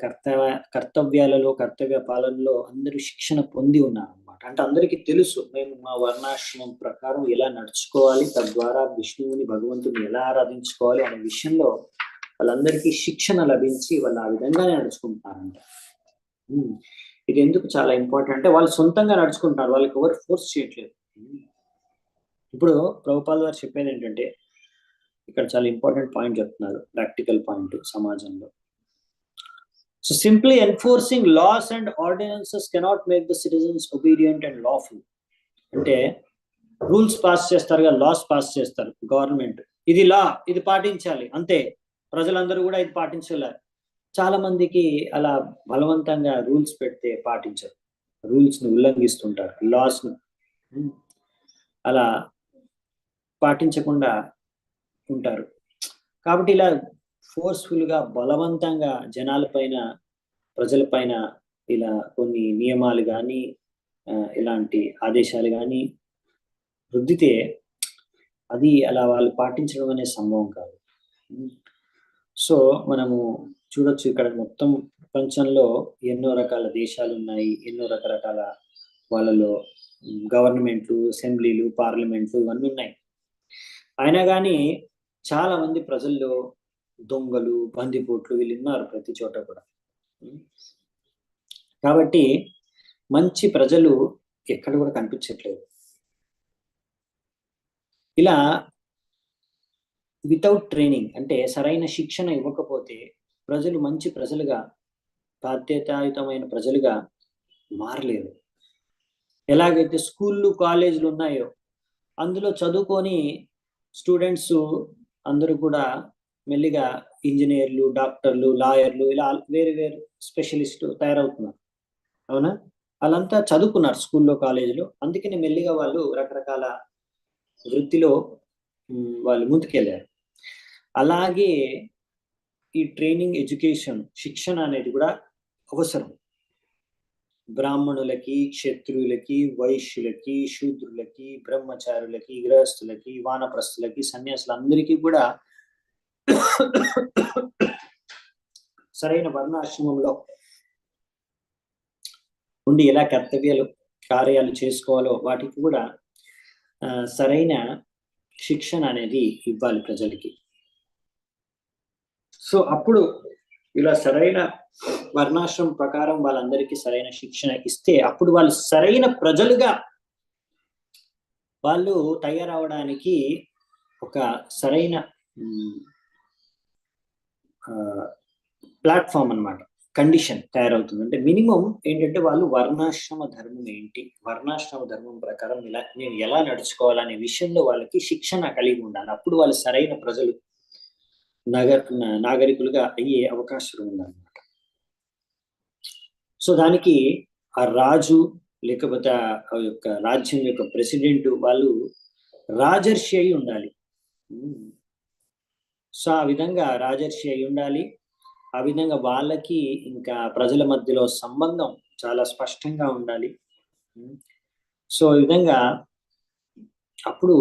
కర్తవ్యాలలో కర్తవ్య పాలనలో అందరూ శిక్షణ పొంది ఉన్నారు అన్నమాట. అంటే అందరికీ తెలుసు మేము మా వర్ణాశ్రమం ప్రకారం ఎలా నడుచుకోవాలి, తద్వారా విష్ణువుని భగవంతుని ఎలా ఆరాధించుకోవాలి అనే విషయంలో వాళ్ళందరికీ శిక్షణ లభించి వాళ్ళు ఆ విధంగానే నడుచుకుంటారంట. ఇది ఎందుకు చాలా ఇంపార్టెంట్ అంటే వాళ్ళు సొంతంగా నడుచుకుంటారు, వాళ్ళకి ఎవరు ఫోర్స్ చేయట్లేదు. ఇప్పుడు ప్రభుపాల్ గారు చెప్పేది ఏంటంటే ఇక్కడ చాలా ఇంపార్టెంట్ పాయింట్ చెప్తున్నారు, ప్రాక్టికల్ పాయింట్ సమాజంలో. So simply enforcing laws and ordinances cannot make the citizens obedient and lawful. అంటే రూల్స్ పాస్ చేస్తారు కదా, లాస్ పాస్ చేస్తారు గవర్నమెంట్, ఇది లా, ఇది పాటించాలి అంతే, ప్రజలందరూ కూడా ఇది పాటించాలి. చాలా మందికి అలా బలవంతంగా రూల్స్ పెడితే పాటించరు, రూల్స్ ని ఉల్లంఘిస్తుంటారు, లాస్ ను అలా పాటించకుండా ఉంటారు. కాబట్టి ఇలా ఫోర్స్ఫుల్ గా బలవంతంగా జనాలపైన ప్రజలపైన ఇలా కొన్ని నియమాలు కానీ ఇలాంటి ఆదేశాలు కానీ రుద్దితే అది అలా వాళ్ళు పాటించడం అనే సంభవం కాదు. సో మనము చూడొచ్చు ఇక్కడ మొత్తం ప్రపంచంలో ఎన్నో రకాల దేశాలు ఉన్నాయి, ఎన్నో రకరకాల వాళ్ళలో గవర్నమెంట్లు, అసెంబ్లీలు, పార్లమెంట్లు ఇవన్నీ ఉన్నాయి. అయినా కానీ చాలా మంది ప్రజల్లో దొంగలు, బందిపోట్లు వీళ్ళు ఉన్నారు ప్రతి చోట కూడా. కాబట్టి మంచి ప్రజలు ఎక్కడ కూడా కనిపించట్లేదు. ఇలా వితౌట్ ట్రైనింగ్ అంటే సరైన శిక్షణ ఇవ్వకపోతే ప్రజలు మంచి ప్రజలుగా, బాధ్యతాయుతమైన ప్రజలుగా మారలేరు. ఎలాగైతే స్కూళ్ళు, కాలేజీలు ఉన్నాయో అందులో చదువుకొని స్టూడెంట్స్ అందరూ కూడా మెల్లిగా ఇంజనీర్లు, డాక్టర్లు, లాయర్లు ఇలా వేరు వేరు స్పెషలిస్టు తయారవుతున్నారు. అవునా? వాళ్ళంతా చదువుకున్నారు స్కూల్లో, కాలేజీలో, అందుకని మెల్లిగా వాళ్ళు రకరకాల వృత్తిలో వాళ్ళు ముందుకెళ్ళారు. అలాగే ఈ ట్రైనింగ్, ఎడ్యుకేషన్, శిక్షణ అనేది కూడా అవసరం. బ్రాహ్మణులకి, క్షత్రియులకి, వైశ్యులకి, శూద్రులకి, బ్రహ్మచారులకి, గృహస్థులకి, వానప్రస్థులకి, సన్యాసులందరికీ కూడా సరైన వర్ణాశ్రమంలో ఉండి ఎలా కర్తవ్యాలు కార్యాలు చేసుకోవాలో వాటికి కూడా సరైన శిక్షణ అనేది ఇవ్వాలి ప్రజలకి. సో అప్పుడు ఇలా సరైన వర్ణాశ్రమం ప్రకారం వాళ్ళందరికీ సరైన శిక్షణ ఇస్తే అప్పుడు వాళ్ళు సరైన ప్రజలుగా వాళ్ళు తయారవడానికి ఒక సరైన ప్లాట్ఫామ్ అన్నమాట, కండిషన్ తయారవుతుంది. అంటే మినిమం ఏంటంటే వాళ్ళు వర్ణాశ్రమ ధర్మం ఏంటి, వర్ణాశ్రమ ధర్మం ప్రకారం ఇలా నేను ఎలా నడుచుకోవాలనే విషయంలో వాళ్ళకి శిక్షణ కలిగి ఉండాలి. అప్పుడు వాళ్ళు సరైన ప్రజలు, నాగరికులుగా అయ్యే అవకాశం ఉందన్నమాట. సో దానికి ఆ రాజు లేకపోతే ఆ యొక్క రాజ్యం యొక్క ప్రెసిడెంట్ వాళ్ళు రాజర్షి అయి ఉండాలి. సో ఆ విధంగా రాజర్షి అయి ఉండాలి. ఆ విధంగా వాళ్ళకి ఇంకా ప్రజల మధ్యలో సంబంధం చాలా స్పష్టంగా ఉండాలి. సో ఈ విధంగా అప్పుడు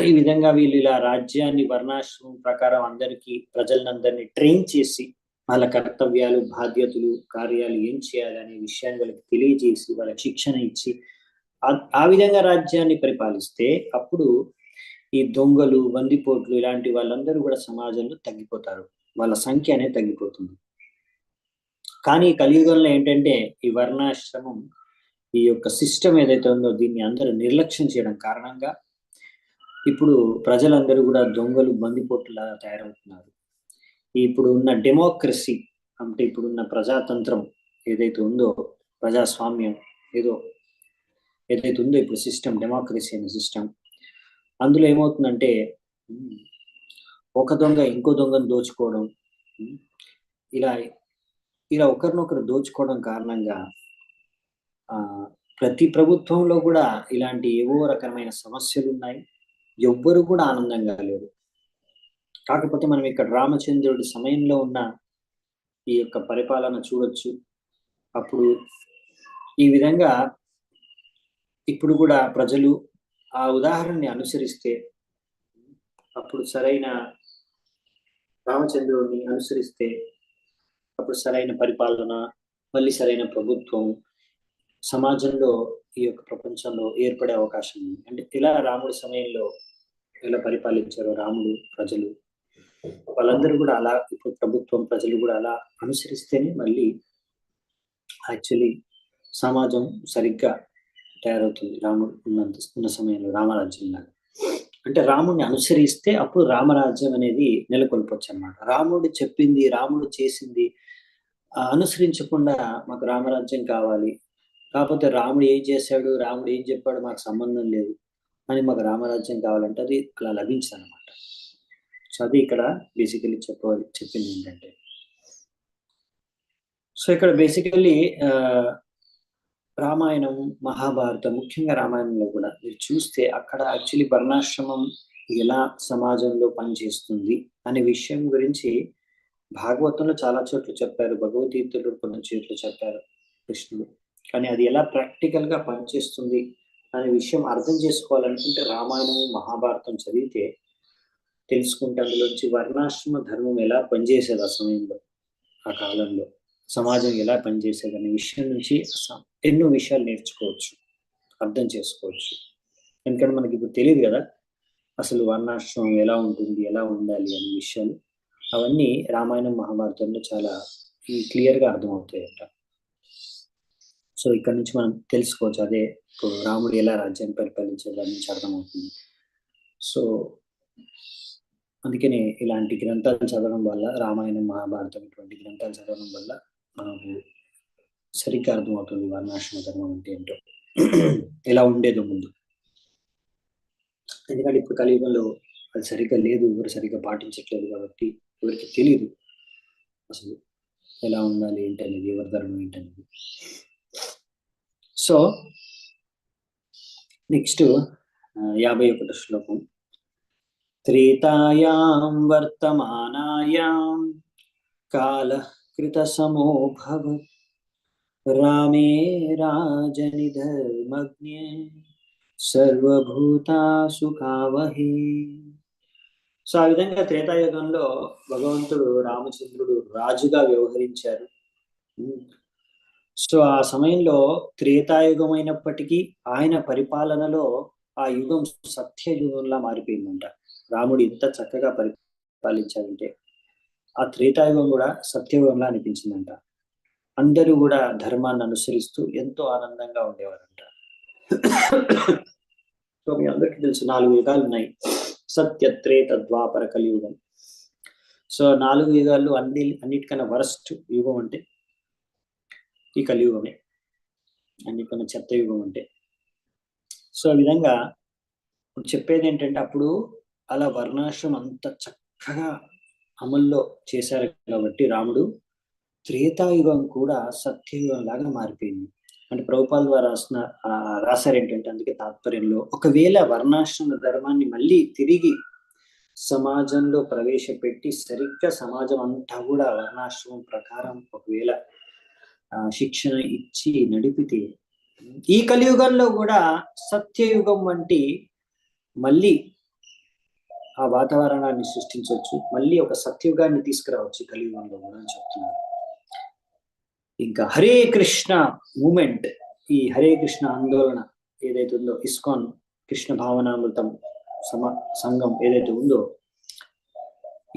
ఈ విధంగా వీళ్ళు ఇలా రాజ్యాన్ని వర్ణాశ్రమం ప్రకారం అందరికీ ప్రజలందరినీ ట్రైన్ చేసి వాళ్ళ కర్తవ్యాలు, బాధ్యతలు, కార్యాలు ఏం చేయాలి అనే విషయాన్ని వాళ్ళకి తెలియజేసి వాళ్ళకి శిక్షణ ఇచ్చి ఆ విధంగా రాజ్యాన్ని పరిపాలిస్తే అప్పుడు ఈ దొంగలు, బందిపోట్లు ఇలాంటి వాళ్ళందరూ కూడా సమాజంలో తగ్గిపోతారు. వాళ్ళ సంఖ్య అనేది తగ్గిపోతుంది. కానీ కలియుగంలో ఏంటంటే ఈ వర్ణాశ్రమం ఈ యొక్క సిస్టమ్ ఏదైతే ఉందో దీన్ని అందరూ నిర్లక్ష్యం చేయడం కారణంగా ఇప్పుడు ప్రజలందరూ కూడా దొంగలు, బందిపోట్లా తయారవుతున్నారు. ఇప్పుడు ఉన్న డెమోక్రసీ అంటే ఇప్పుడున్న ప్రజాతంత్రం ఏదైతే ఉందో, ప్రజాస్వామ్యం ఏదైతే ఉందో ఇప్పుడు సిస్టమ్, డెమోక్రసీ అనే సిస్టమ్, అందులో ఏమవుతుందంటే ఒక దొంగ ఇంకో దొంగను దోచుకోవడం, ఇలా ఇలా ఒకరినొకరు దోచుకోవడం కారణంగా ప్రతి ప్రభుత్వంలో కూడా ఇలాంటి ఏవో రకమైన సమస్యలు ఉన్నాయి. ఎవ్వరు కూడా ఆనందంగా లేరు. కాకపోతే మనం ఇక్కడ రామచంద్రుడి సమయంలో ఉన్న ఈ యొక్క పరిపాలన చూడొచ్చు. అప్పుడు ఈ విధంగా ఇప్పుడు కూడా ప్రజలు ఆ ఉదాహరణని అనుసరిస్తే, అప్పుడు సరైన రామచంద్రుడిని అనుసరిస్తే అప్పుడు సరైన పరిపాలన, మళ్ళీ సరైన ప్రభుత్వం సమాజంలో ఈ యొక్క ప్రపంచంలో ఏర్పడే అవకాశం ఉంది. అంటే ఇలా రాముడి సమయంలో ఎలా పరిపాలించారో రాముడు, ప్రజలు వాళ్ళందరూ కూడా అలా ఇప్పుడు ప్రభుత్వం, ప్రజలు కూడా అలా అనుసరిస్తేనే మళ్ళీ యాక్చువల్లీ సమాజం సరిగ్గా తయారవుతుంది. రాముడు ఉన్న సమయంలో రామరాజ్యం లాగా. అంటే రాముడిని అనుసరిస్తే అప్పుడు రామరాజ్యం అనేది నెలకొల్పొచ్చు అనమాట. రాముడు చెప్పింది, రాముడు చేసింది అనుసరించకుండా మాకు రామరాజ్యం కావాలి, కాకపోతే రాముడు ఏం చేశాడు, రాముడు ఏం చెప్పాడు మాకు సంబంధం లేదు అని మాకు రామరాజ్యం కావాలంటే అది అలా లభించదు అనమాట. సో అది ఇక్కడ బేసికలీ చెప్పింది ఏంటంటే, సో ఇక్కడ బేసికల్లీ రామాయణం, మహాభారతం, ముఖ్యంగా రామాయణంలో కూడా మీరు చూస్తే అక్కడ యాక్చువల్లీ వర్ణాశ్రమం ఎలా సమాజంలో పనిచేస్తుంది అనే విషయం గురించి భాగవతంలో చాలా చోట్ల చెప్పారు, భగవద్గీతలో కొన్ని చోట్ల చెప్పారు కృష్ణుడు. కానీ అది ఎలా ప్రాక్టికల్ గా పనిచేస్తుంది అనే విషయం అర్థం చేసుకోవాలనుకుంటే రామాయణం, మహాభారతం చదివితే తెలుసుకుంటే అందులోంచి వర్ణాశ్రమ ధర్మం ఎలా పనిచేసేది ఆ సమయంలో, ఆ కాలంలో సమాజం ఎలా పనిచేసేది అనే విషయం నుంచి ఎన్నో విషయాలు నేర్చుకోవచ్చు, అర్థం చేసుకోవచ్చు. ఎందుకంటే మనకి ఇప్పుడు తెలియదు కదా అసలు వర్ణాశ్రమం ఎలా ఉంటుంది, ఎలా ఉండాలి అనే విషయాలు. అవన్నీ రామాయణం, మహాభారతంలో చాలా క్లియర్గా అర్థమవుతాయంట. సో ఇక్కడ నుంచి మనం తెలుసుకోవచ్చు, అదే రాముడు ఎలా రాజ్యాన్ని పరిపాలించే దాని నుంచి అర్థమవుతుంది. సో అందుకనే ఇలాంటి గ్రంథాలు చదవడం వల్ల, రామాయణం, మహాభారతం ఇటువంటి గ్రంథాలు చదవడం వల్ల మనకు సరిగ్గా అర్థమవుతుంది వర్ణాశ్రమ ధర్మం అంటే ఏంటో, ఎలా ఉండేదో ముందు. ఎందుకంటే ఇప్పుడు కలియుగంలో అది సరిగ్గా లేదు, ఎవరు సరిగ్గా పాటించట్లేదు కాబట్టి ఎవరికి తెలియదు అసలు ఎలా ఉండాలి ఏంటనేది, ఎవరి ధర్మం ఏంటనేది. సో నెక్స్ట్ 51వ శ్లోకం. త్రేతాయాం వర్తమానాయాం కాలః కృతసమోభవత్ రామే రాజని ధర్మజ్ఞే సర్వభూతాసు కావహే. సో ఆ విధంగా త్రేతాయుగంలో భగవంతుడు రామచంద్రుడు రాజుగా వ్యవహరించారు. సో ఆ సమయంలో త్రేతాయుగం అయినప్పటికీ ఆయన పరిపాలనలో ఆ యుగం సత్యయుగంలా మారిపోయిందంట. రాముడు ఎంత చక్కగా పరిపాలించాడంటే ఆ త్రేతాయుగం కూడా సత్యయుగంలా అనిపించిందంట. అందరూ కూడా ధర్మాన్ని అనుసరిస్తూ ఎంతో ఆనందంగా ఉండేవారంట. సో మీ అందరికీ తెలుసు 4 యుగాలు ఉన్నాయి, సత్య, త్రేత, ద్వాపర, కలియుగం. సో 4 యుగాల్లో అన్నిటికన్నా వరస్ట్ యుగం అంటే ఈ కలియుగమే, అన్నిటికన్నా చెత్త యుగం అంటే. సో ఆ విధంగా చెప్పేది ఏంటంటే అప్పుడు అలా వర్ణాశ్రమం అంత చక్కగా అమల్లో చేశారు కాబట్టి రాముడు త్రేతాయుగం కూడా సత్యయుగం లాగా మారిపోయింది. అంటే ప్రభుపాల్ ద్వారా రాశారు ఏంటంటే, అందుకే తాత్పర్యంలో ఒకవేళ వర్ణాశ్రమ ధర్మాన్ని మళ్ళీ తిరిగి సమాజంలో ప్రవేశపెట్టి సరిగ్గా సమాజం అంతా కూడా వర్ణాశ్రమం ప్రకారం ఒకవేళ శిక్షణ ఇచ్చి నడిపితే ఈ కలియుగంలో కూడా సత్యయుగం వంటి మళ్ళీ ఆ వాతావరణాన్ని సృష్టించవచ్చు, మళ్ళీ ఒక సత్యయుగాన్ని తీసుకురావచ్చు కలియుగంలో కూడా అని చెప్తున్నారు. ఇంకా హరే కృష్ణ మూమెంట్, ఈ హరే కృష్ణ ఆందోళన ఏదైతే ఉందో, ఇస్కాన్ కృష్ణ భావనామృతం సంఘం ఏదైతే ఉందో,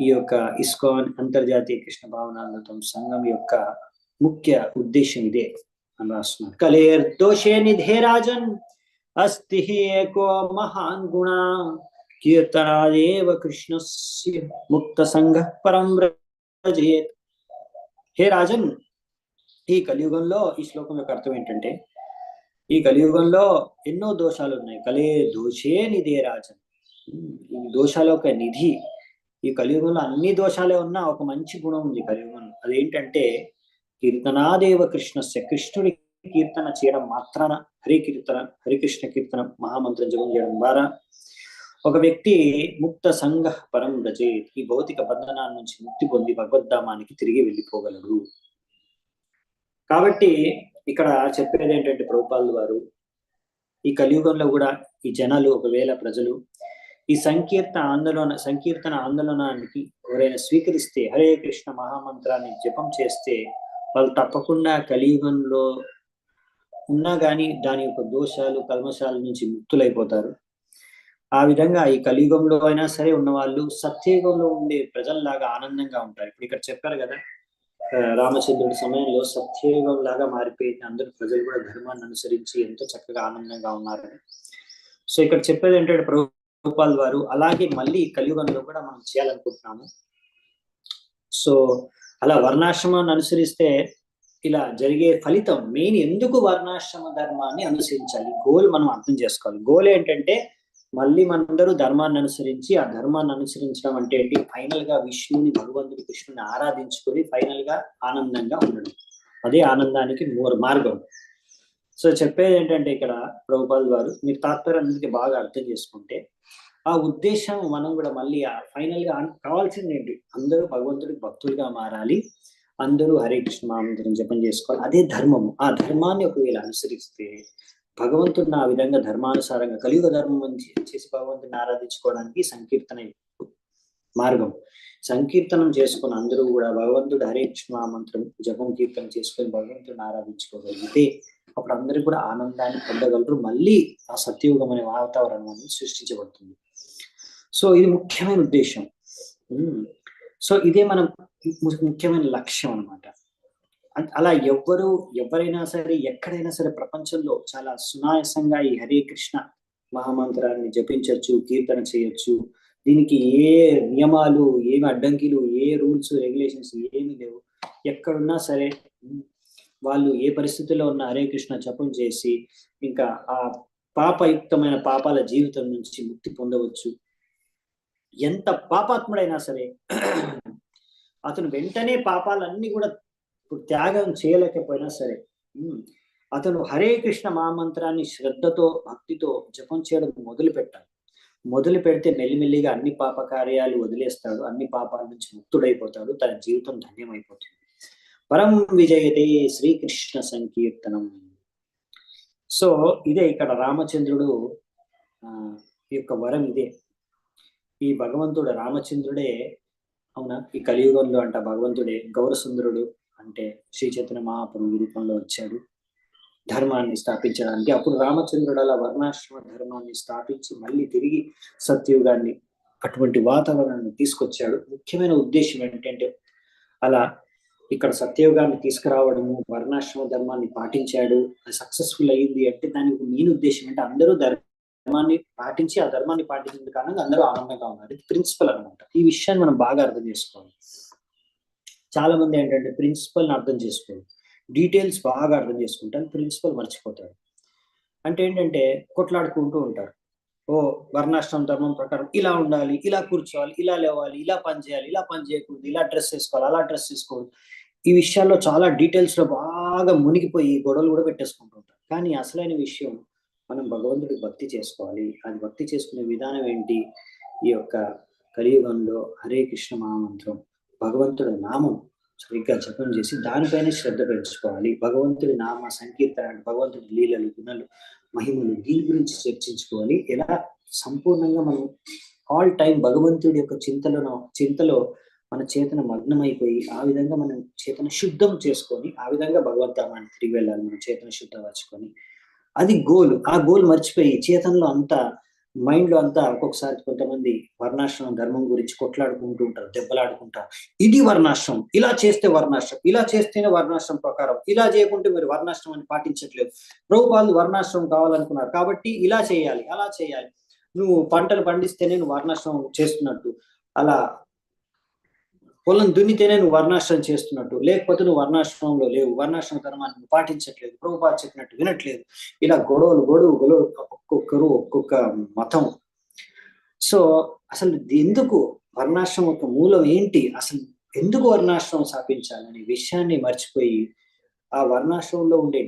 ఈ యొక్క ఇస్కాన్ అంతర్జాతీయ కృష్ణ భావనామృతం సంఘం యొక్క ముఖ్య ఉద్దేశం ఇదే అని రాస్తున్నారు. కలేర్దోషే నిధే రాజన్ అస్తి ఏకో మహాన్ గుణ కీర్తనాదేవ కృష్ణస్య ముక్త సంఘ పరం వ్రజేత్. హే రాజన్, ఈ కలియుగంలో, ఈ శ్లోకం యొక్క అర్థం ఏంటంటే, ఈ కలియుగంలో ఎన్నో దోషాలు ఉన్నాయి. కలే దోషే నిధే రాజన్, ఈ దోషాల ఒక నిధి. ఈ కలియుగంలో అన్ని దోషాలే ఉన్నా ఒక మంచి గుణం ఉంది కలియుగంలో. అదేంటంటే కీర్తనాదేవ కృష్ణస్య, కృష్ణుడి కీర్తన చేయడం మాత్రాన, హరికృష్ణ కీర్తన మహామంత్రం జపం చేయడం ద్వారా ఒక వ్యక్తి ముక్త సంఘ పరం రజేత్, ఈ భౌతిక బంధనాల నుంచి ముక్తి పొంది భగవద్ధామానికి తిరిగి వెళ్ళిపోగలడు. కాబట్టి ఇక్కడ చెప్పేది ఏంటంటే ప్రభుపాదుల వారు, ఈ కలియుగంలో కూడా ఈ జనాలు, ఒకవేళ ప్రజలు ఈ సంకీర్తన ఆందోళనానికి ఎవరైనా స్వీకరిస్తే, హరే కృష్ణ మహామంత్రాన్ని జపం చేస్తే, వాళ్ళు తప్పకుండా కలియుగంలో ఉన్నా కానీ దాని యొక్క దోషాలు కల్మషాల నుంచి ముక్తులైపోతారు. ఆ విధంగా ఈ కలియుగంలో అయినా సరే ఉన్న వాళ్ళు సత్యయుగంలో ఉండే ప్రజల్లాగా ఆనందంగా ఉంటారు. ఇప్పుడు ఇక్కడ చెప్పారు కదా, రామచంద్రుడి సమయంలో సత్యయుగం లాగా మారిపోయింది, అందరూ ప్రజలు కూడా ధర్మాన్ని అనుసరించి ఎంతో చక్కగా ఆనందంగా ఉన్నారు. సో ఇక్కడ చెప్పేది ఏంటంటే ప్రభుపాదుల వారు, అలాగే మళ్ళీ కలియుగంలో కూడా మనం చేయాలనుకుంటున్నాము. సో అలా వర్ణాశ్రమాన్ని అనుసరిస్తే ఇలా జరిగే ఫలితం, మెయిన్ ఎందుకు వర్ణాశ్రమ ధర్మాన్ని అనుసరించాలి, గోల్ మనం అర్థం చేసుకోవాలి. గోల్ ఏంటంటే మళ్ళీ మనందరూ ధర్మాన్ని అనుసరించి, ఆ ధర్మాన్ని అనుసరించడం అంటే ఏంటి, ఫైనల్ గా విష్ణుని, భగవంతుడి కృష్ణుని ఆరాధించుకొని ఫైనల్ గా ఆనందంగా ఉండడం, అదే ఆనందానికి మార్గం. సో చెప్పేది ఏంటంటే ఇక్కడ ప్రభుపాదుల వారు, మీరు తాత్పర్యానికి బాగా అర్థం చేసుకుంటే ఆ ఉద్దేశం మనం కూడా మళ్ళీ ఫైనల్ గా కావాల్సింది ఏంటి, అందరూ భగవంతుడికి భక్తులుగా మారాలి, అందరూ హరే కృష్ణ మహామంత్రం జపం చేసుకోవాలి, అదే ధర్మము. ఆ ధర్మాన్ని ఒకవేళ అనుసరిస్తే భగవంతుడిని ఆ విధంగా ధర్మానుసారంగా కలియుగ ధర్మం చేసి భగవంతుడిని ఆరాధించుకోవడానికి సంకీర్తన మార్గం. సంకీర్తనం చేసుకుని అందరూ కూడా భగవంతుడు హరే కృష్ణ మహామంత్రం జపం కీర్తన చేసుకొని భగవంతుడిని ఆరాధించుకోగలిగితే అప్పుడు అందరూ కూడా ఆనందాన్ని పొందగలరు, మళ్ళీ ఆ సత్యయుగం అనే వాతావరణం అనేది సృష్టించబడుతుంది. సో ఇది ముఖ్యమైన ఉద్దేశం. సో ఇదే మనం ముఖ్యమైన లక్ష్యం అన్నమాట. అలా ఎవరైనా సరే ఎక్కడైనా సరే ప్రపంచంలో చాలా సునాయాసంగా ఈ హరే కృష్ణ మహామంత్రాన్ని జపించవచ్చు, కీర్తన చేయొచ్చు. దీనికి ఏ నియమాలు, ఏమి అడ్డంకిలు, ఏ రూల్స్ రెగ్యులేషన్స్ ఏమి లేవు. ఎక్కడున్నా సరే వాళ్ళు ఏ పరిస్థితుల్లో ఉన్న హరే కృష్ణ జపం చేసి ఇంకా ఆ పాపయుక్తమైన పాపాల జీవితం నుంచి ముక్తి పొందవచ్చు. ఎంత పాపాత్ముడైనా సరే అతను వెంటనే పాపాలన్నీ కూడా త్యాగం చేయలేకపోయినా సరే అతను హరే కృష్ణ మహామంత్రాన్ని శ్రద్ధతో భక్తితో జపం చేయడం మొదలు పెడితే మెల్లిమెల్లిగా అన్ని పాప కార్యాలు వదిలేస్తాడు, అన్ని పాపాల నుంచి ముక్తుడైపోతాడు, తన జీవితం ధన్యమైపోతుంది. పరం విజయతే శ్రీకృష్ణ సంకీర్తనం. సో ఇదే ఇక్కడ రామచంద్రుడు యొక్క వరం ఇదే. ఈ భగవంతుడు రామచంద్రుడే, అవునా, ఈ కలియుగంలో అంట భగవంతుడే గౌరసుందరుడు అంటే శ్రీ చైతన్య మహాప్రభు రూపంలో వచ్చాడు ధర్మాన్ని స్థాపించడానికి. అప్పుడు రామచంద్రుడు అలా వర్ణాశ్రమ ధర్మాన్ని స్థాపించి మళ్ళీ తిరిగి సత్యయుగాన్ని, అటువంటి వాతావరణాన్ని తీసుకొచ్చాడు. ముఖ్యమైన ఉద్దేశం ఏంటంటే అలా ఇక్కడ సత్యయుగాన్ని తీసుకురావడము, వర్ణాశ్రమ ధర్మాన్ని పాటించాడు, అది సక్సెస్ఫుల్ అయ్యింది అంటే దానికి మెయిన్ ఉద్దేశం అంటే అందరూ ధర్మాన్ని పాటించి ఆ ధర్మాన్ని పాటించిన కారణంగా అందరూ ఆనందంగా ఉన్నారు. ఇది ప్రిన్సిపల్ అనమాట. ఈ విషయాన్ని మనం బాగా అర్థం చేసుకోవాలి. చాలా మంది ఏంటంటే ప్రిన్సిపల్ ని అర్థం చేసుకోరు, డీటెయిల్స్ బాగా అర్థం చేసుకుంటారు, ప్రిన్సిపల్ మర్చిపోతారు. అంటే ఏంటంటే కొట్లాడుకుంటూ ఉంటారు. ఓ వర్ణాశ్రమ ధర్మం ప్రకారం ఇలా ఉండాలి, ఇలా కూర్చోవాలి, ఇలా లేవాలి, ఇలా పని చేయాలి, ఇలా పని చేయకూడదు, ఇలా డ్రెస్ వేసుకోవాలి, అలా డ్రెస్ వేసుకోకూడదు. ఈ విషయాల్లో చాలా డీటెయిల్స్ లో బాగా మునిగిపోయి గొడవలు కూడా పెట్టేసుకుంటూ ఉంటారు. కానీ అసలైన విషయం మనం భగవంతుడికి భక్తి చేసుకోవాలి. అది భక్తి చేసుకునే విధానం ఏంటి, ఈ యొక్క కలియుగంలో హరే కృష్ణ మహామంత్రం, భగవంతుడి నామం, సరిగ్గా జపం చేసి దానిపైన శ్రద్ధ పెంచుకోవాలి. భగవంతుడి నామ సంకీర్తన, భగవంతుడి లీలలు, గుణాలు, మహిమలు దీని గురించి చర్చించుకోవాలి. ఎలా సంపూర్ణంగా మనం ఆల్ టైం భగవంతుడి యొక్క చింతలో మన చేతన మగ్నమైపోయి ఆ విధంగా మనం చేతన శుద్ధం చేసుకొని ఆ విధంగా భగవద్ధామాన్ని తిరిగి వెళ్ళాలి. మనం చేతన శుద్ధపరచుకొని అది గోల్. ఆ గోల్ మర్చిపోయి చేతనలో అంతా మైండ్ లో అంతా ఒక్కొక్కసారి కొంతమంది వర్ణాశ్రమం ధర్మం గురించి కొట్లాడుకుంటూ ఉంటారు, దెబ్బలాడుకుంటారు. ఇది వర్ణాశ్రమం, ఇలా చేస్తే వర్ణాశ్రమం, ఇలా చేస్తేనే వర్ణాశ్రమం ప్రకారం, ఇలా చేయకుంటే మీరు వర్ణాశ్రమాన్ని పాటించట్లేదు. ప్రభుపాదులు వర్ణాశ్రమం కావాలనుకున్నారు కాబట్టి ఇలా చేయాలి, అలా చేయాలి, నువ్వు పంటలు పండిస్తేనే నువ్వు వర్ణాశ్రమం చేస్తున్నట్టు, అలా పొలం దున్నితేనే నువ్వు వర్ణాశ్రమం చేస్తున్నట్టు, లేకపోతే నువ్వు వర్ణాశ్రమంలో లేవు, వర్ణాశ్రమ ధర్మాన్ని నువ్వు పాటించట్లేదు, ప్రభుపాద చెప్పినట్టు వినట్లేదు. ఇలా గొడవలు ఒక్కొక్కరు ఒక్కొక్క మతం. సో అసలు ఎందుకు వర్ణాశ్రమం యొక్క మూలం ఏంటి, అసలు ఎందుకు వర్ణాశ్రమం స్థాపించాలనే విషయాన్ని మర్చిపోయి ఆ వర్ణాశ్రమంలో ఉండే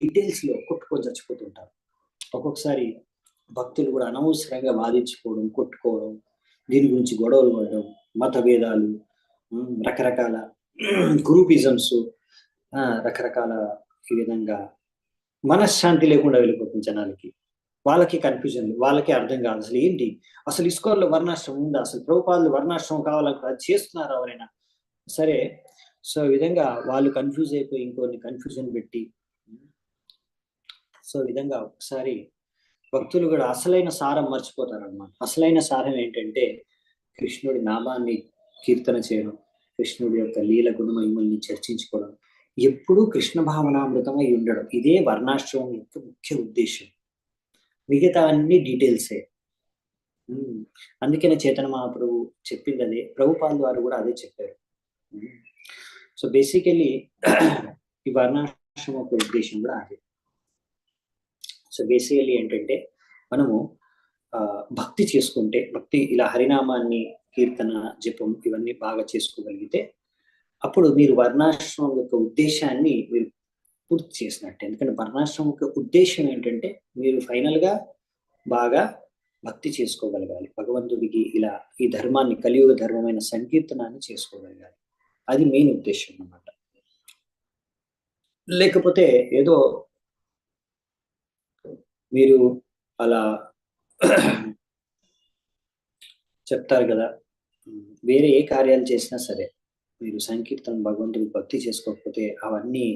డీటెయిల్స్ లో కొట్టుకొని చచ్చిపోతుంటారు. ఒక్కొక్కసారి భక్తులు కూడా అనవసరంగా బాధించుకోవడం, కొట్టుకోవడం, దీని గురించి గొడవలు పడడం, మత భేదాలు, రకరకాల గ్రూపిజమ్స్, రకరకాల ఈ విధంగా మనశ్శాంతి లేకుండా వెళ్ళిపోతుంది జనాలకి. వాళ్ళకి కన్ఫ్యూజన్, వాళ్ళకి అర్థం కాదు అసలు ఏంటి, అసలు ఇస్కాన్లో వర్ణాశ్రమం ఉందా, అసలు ప్రభుపాదులు వర్ణాశ్రమం కావాలని అది చేస్తున్నారు ఎవరైనా సరే. సో ఈ విధంగా వాళ్ళు కన్ఫ్యూజ్ అయిపోయి ఇంకొన్ని కన్ఫ్యూజన్ పెట్టి, సో ఈ విధంగా ఒకసారి భక్తులు కూడా అసలైన సారం మర్చిపోతారు అన్నమాట. అసలైన సారం ఏంటంటే కృష్ణుడి నామాన్ని కీర్తన చేయడం, కృష్ణుడి యొక్క లీల గుణమహిమల్ని చర్చించుకోవడం, ఎప్పుడూ కృష్ణ భావనామృతమై ఉండడం. ఇదే వర్ణాశ్రమం యొక్క ముఖ్య ఉద్దేశం. మిగతా అన్ని డీటెయిల్సే. అందుకనే చైతన్య మహాప్రభు చెప్పింది అదే, ప్రభుపాదుల వారు కూడా అదే చెప్పారు. సో బేసికలీ ఈ వర్ణాశ్రమం యొక్క ఉద్దేశం కూడా అదే. సో బేసికలీ ఏంటంటే మనము భక్తి చేసుకుంటే, భక్తి ఇలా హరినామాన్ని కీర్తన జపం ఇవన్నీ బాగా చేసుకోగలిగితే అప్పుడు మీరు వర్ణాశ్రమం యొక్క ఉద్దేశాన్ని మీరు పూర్తి చేసినట్టే. ఎందుకంటే వర్ణాశ్రమం యొక్క ఉద్దేశం ఏంటంటే మీరు ఫైనల్ గా బాగా భక్తి చేసుకోగలగాలి భగవంతుడికి, ఇలా ఈ ధర్మాన్ని కలియుగ ధర్మమైన సంకీర్తనాన్ని చేసుకోగలగాలి. అది మెయిన్ ఉద్దేశం అన్నమాట. లేకపోతే ఏదో మీరు అలా చెప్తారు కదా, వేరే ఏ కార్యాలు చేసినా సరే మీరు సంకీర్తన భగవంతుడికి భక్తి చేసుకోకపోతే అవన్నీ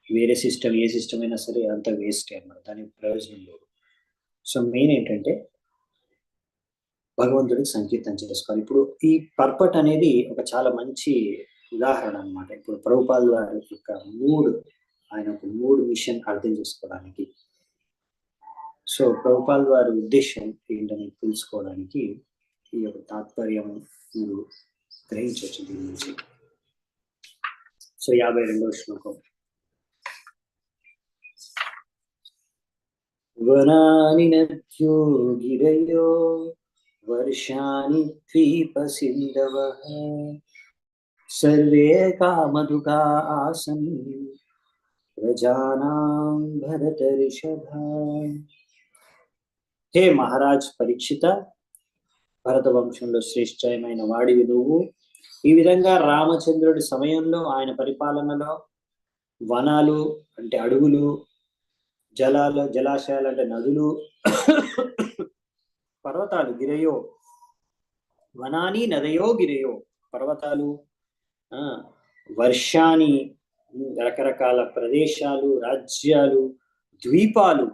వేరే సిస్టమ్, ఏ సిస్టమ్ అయినా సరే అంత వేస్ట్ అన్నమాట, దానికి ప్రయోజనం లేదు. సో మెయిన్ ఏంటంటే భగవంతుడికి సంకీర్తన చేసుకోవాలి. ఇప్పుడు ఈ పర్పట్ అనేది ఒక చాలా మంచి ఉదాహరణ అన్నమాట. ఇప్పుడు ప్రభుపాదుల వారి యొక్క ఆయన ఒక మిషన్ అర్థం చేసుకోవడానికి, సో ప్రభుపాదుల వారి ఉద్దేశం ఏంటని తెలుసుకోవడానికి ఈ యొక్క తాత్పర్యం మీరు గ్రహించవచ్చు దీని నుంచి. సో 52వ శ్లోకం. వనాని నద్యో గిరయో వర్షాని ద్వీప సింధవః సర్వే కామధుకా ఆసన్ ప్రజానాం భరత రిషభ. హే మహారాజ్ పరీక్షిత, భరత వంశంలో శ్రేష్టమైన వాడివి నువ్వు. ఈ విధంగా రామచంద్రుడి సమయంలో ఆయన పరిపాలనలో వనాలు అంటే అడవులు, జలాశయాలు అంటే నదులు, పర్వతాలు గిరయో, వనాని నదయో గిరయో, పర్వతాలు, వర్షాన్ని, రకరకాల ప్రదేశాలు, రాజ్యాలు, ద్వీపాలు,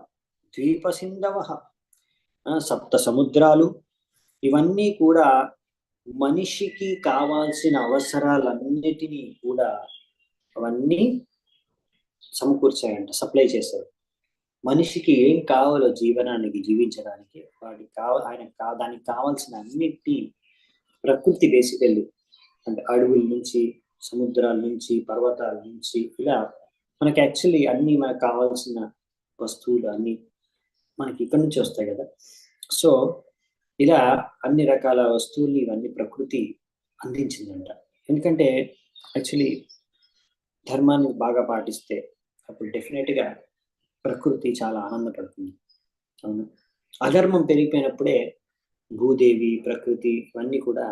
ద్వీప సింధవ, సప్త సముద్రాలు, ఇవన్నీ కూడా మనిషికి కావాల్సిన అవసరాలన్నిటినీ కూడా అవన్నీ సమకూర్చాయంట, సప్లై చేశారు. మనిషికి ఏం కావాలో జీవనానికి, జీవించడానికి దానికి కావాల్సిన అన్నిటి ప్రకృతి బేసికల్లీ అంటే అడవుల నుంచి, సముద్రాల నుంచి, పర్వతాల నుంచి, ఇలా మనకి యాక్చువల్లీ అన్ని మనకు కావాల్సిన వస్తువులు అన్ని మనకి ఇక్కడి నుంచి వస్తాయి కదా. సో ఇలా అన్ని రకాల వస్తువుల్ని ఇవన్నీ ప్రకృతి అందించిందంట. ఎందుకంటే యాక్చువల్లీ ధర్మాన్ని బాగా పాటిస్తే అప్పుడు డెఫినెట్గా ప్రకృతి చాలా ఆనందపడుతుంది. అవును, అధర్మం పెరిగిపోయినప్పుడే భూదేవి, ప్రకృతి ఇవన్నీ కూడా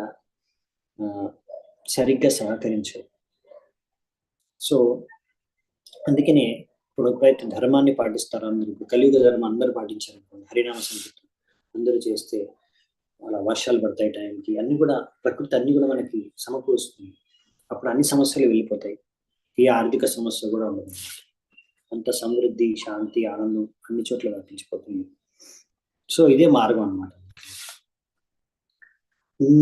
సరిగ్గా సహకరించవు. సో అందుకనే ఇప్పుడు ఎప్పుడైతే ధర్మాన్ని పాటిస్తారో అందరూ, ఇప్పుడు కలియుగ ధర్మం అందరూ పాటించారు అనుకోండి, హరినామ సంకీర్తనం అందరూ చేస్తే అలా వర్షాలు పడతాయి టైంకి, అన్ని కూడా ప్రకృతి అన్ని కూడా మనకి సమకూరుస్తుంది. అప్పుడు అన్ని సమస్యలు వెళ్ళిపోతాయి, ఏ ఆర్థిక సమస్య కూడా ఉండదు, అంత సమృద్ధి, శాంతి, ఆనందం అన్ని చోట్ల వ్యాపించిపోతుంది. సో ఇదే మార్గం అన్నమాట.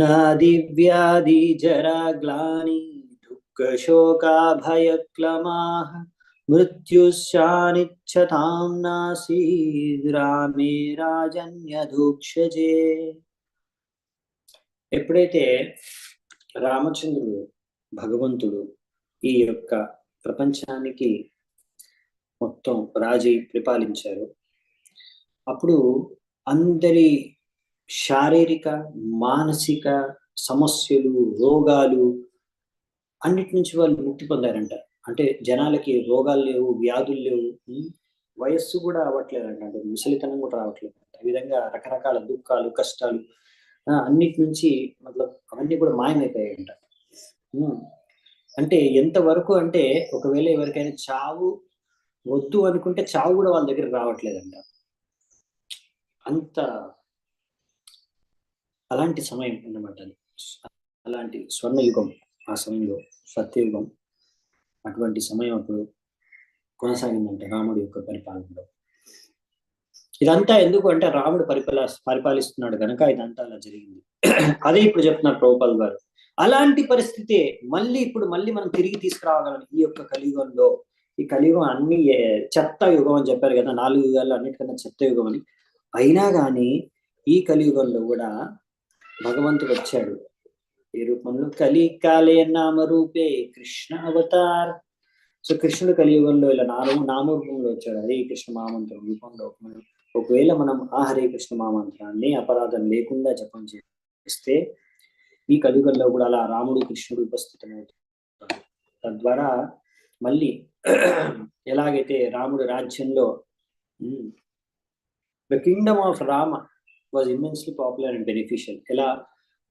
నాది వ్యాధి జరా గ్లాని దుఃఖ శోకా భయ క్లమాః మృత్యుశ్చానిచ్చతాం నాసీద్ రామే రాజన్యధూక్షజే. ఎప్పుడైతే రామచంద్రుడు భగవంతుడు ఈ యొక్క ప్రపంచానికి మొత్తం రాజై పరిపాలించారు, అప్పుడు అందరి శారీరక మానసిక సమస్యలు, రోగాలు అన్నిటి నుంచి వాళ్ళు ముక్తి పొందారంట. అంటే జనాలకి రోగాలు లేవు, వ్యాధులు లేవు, వయస్సు కూడా అవ్వట్లేదంట, అంటే ముసలితనం కూడా రావట్లేదు. ఈ విధంగా రకరకాల దుఃఖాలు, కష్టాలు అన్నిటి నుంచి అవన్నీ కూడా మాయమైపోయాయంట. అంటే ఎంతవరకు అంటే ఒకవేళ ఎవరికైనా చావు వద్దు అనుకుంటే చావు కూడా వాళ్ళ దగ్గర రావట్లేదంట. అంత అలాంటి సమయం అన్నమాట అది. అలాంటి స్వర్ణయుగం ఆ సమయంలో, సత్యయుగం. అటువంటి సమయం అప్పుడు కొనసాగిందంటే రాముడి యొక్క పరిపాలనలో. ఇదంతా ఎందుకు అంటే రాముడు పరిపాలిస్తున్నాడు కనుక ఇదంతా అలా జరిగింది. అదే ఇప్పుడు చెప్తున్నారు ప్రభుపాల్ గారు. అలాంటి పరిస్థితి మళ్ళీ మనం తిరిగి తీసుకురావగలం ఈ యొక్క కలియుగంలో. ఈ కలియుగం అన్ని చెత్త యుగం అని చెప్పారు కదా, 4 యుగాల్లో అన్నిటికన్నా చెత్త యుగం అని. అయినా కానీ ఈ కలియుగంలో కూడా భగవంతుడు వచ్చాడు. ఈ రూపంలో కలికాలే నామ రూపే కృష్ణ అవతార్. సో కృష్ణుడు కలియుగంలో ఇలా నామరూపంలో వచ్చాడు. హరే కృష్ణ మహామంత్రం రూపంలో. ఒకవేళ మనం ఆ హరే కృష్ణ మహామంత్రాన్ని అపరాధం లేకుండా జపం చేస్తే ఈ కలియుగంలో కూడా అలా రాముడు, కృష్ణుడు ఉపస్థితమవుతారు. తద్వారా మళ్ళీ ఎలాగైతే రాముడు రాజ్యంలో the Kingdom of Rama was immensely popular and beneficial, ఎలా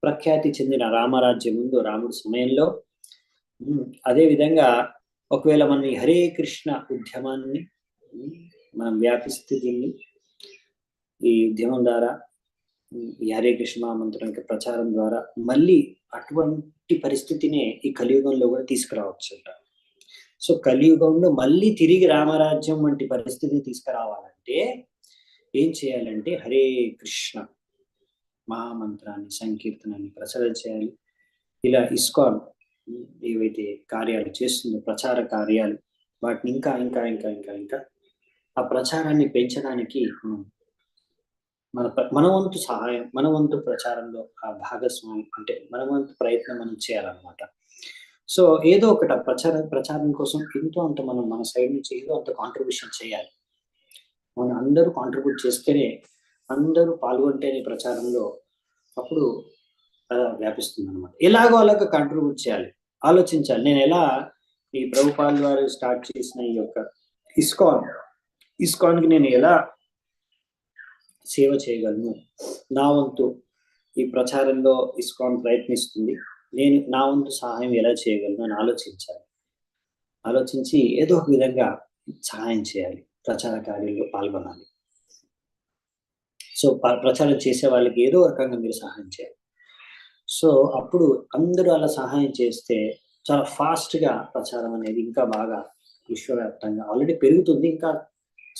ప్రఖ్యాతి చెందిన రామరాజ్యం ఉందో రాముడి సమయంలో, అదే విధంగా ఒకవేళ మనం ఈ హరే కృష్ణ ఉద్యమాన్ని మనం వ్యాపిస్తే, దీన్ని ఈ ఉద్యమం ద్వారా, ఈ హరే కృష్ణ మంత్రం యొక్క ప్రచారం ద్వారా మళ్ళీ అటువంటి పరిస్థితినే ఈ కలియుగంలో కూడా తీసుకురావచ్చు. సో కలియుగంలో మళ్ళీ తిరిగి రామరాజ్యం వంటి పరిస్థితిని తీసుకురావాలంటే ఏం చేయాలంటే హరే కృష్ణ మహామంత్రాన్ని, సంకీర్తనాన్ని ప్రచారం చేయాలి. ఇలా ఇస్కాన్ ఏవైతే కార్యాలు చేస్తుందో, ప్రచార కార్యాలు, వాటిని ఇంకా ఇంకా ఇంకా ఇంకా ఇంకా ఆ ప్రచారాన్ని పెంచడానికి మన వంతు సహాయం, మన వంతు ప్రచారంలో ఆ భాగస్వామి, అంటే మన వంతు ప్రయత్నం మనం చేయాలన్నమాట. సో ఏదో ఒకటి ప్రచారం కోసం ఎంతో అంత మనం మన సైడ్ నుంచి ఏదో అంత కాంట్రిబ్యూషన్ చేయాలి. మనం అందరూ కాంట్రిబ్యూట్ చేస్తేనే, అందరూ పాల్గొంటేనే ప్రచారంలో అప్పుడు వ్యాపిస్తుంది అనమాట. ఎలాగో అలాగ కాంట్రిబ్యూట్ చేయాలి, ఆలోచించాలి. నేను ఎలా ఈ ప్రభుపాల్ వారు స్టార్ట్ చేసిన ఈ యొక్క ఇస్కాన్కి నేను ఎలా సేవ చేయగలను, నా వంతు ఈ ప్రచారంలో ఇస్కాన్ ప్రయత్నిస్తుంది, నేను నా వంతు సహాయం ఎలా చేయగలను అని ఆలోచించి ఏదో ఒక విధంగా సహాయం చేయాలి, ప్రచార కార్యంలో పాల్గొనాలి. సో ప్రచారం చేసే వాళ్ళకి ఏదో రకంగా మీరు సహాయం చేయాలి. సో అప్పుడు అందరూ అలా సహాయం చేస్తే చాలా ఫాస్ట్గా ప్రచారం అనేది ఇంకా బాగా విశ్వవ్యాప్తంగా ఆల్రెడీ పెరుగుతుంది, ఇంకా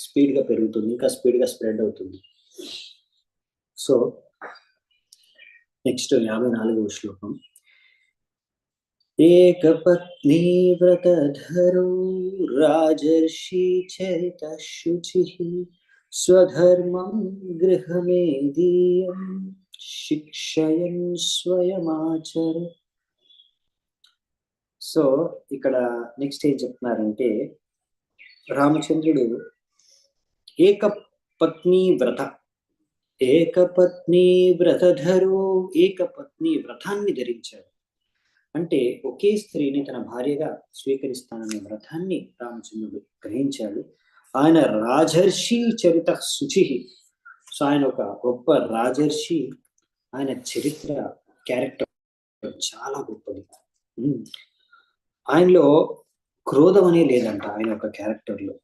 స్పీడ్గా పెరుగుతుంది, ఇంకా స్పీడ్గా స్ప్రెడ్ అవుతుంది. సో నెక్స్ట్ 54వ శ్లోకం. ఏకపత్నీ వ్రతధరో రాజర్షి చరిత శుచిః స్వధర్మం గృహమేదీయం శిక్షయన్ స్వయమాచర. సో ఇక్కడ నెక్స్ట్ ఏం చెప్తున్నారంటే, రామచంద్రుడు ఏకపత్నీ వ్రతధరో, ఏకపత్ని వ్రతాన్ని ధరించాడు. అంటే ఒకే స్త్రీని తన భార్యగా స్వీకరిస్తాననే వ్రతాన్ని రామచంద్రుడు గ్రహించాడు. ఆయన రాజర్షి చరిత శుచి. సో ఆయన ఒక గొప్ప రాజర్షి. ఆయన చరిత్ర, క్యారెక్టర్ చాలా గొప్పది. ఆయనలో క్రోధం అనే లేదంట ఆయన యొక్క క్యారెక్టర్లో.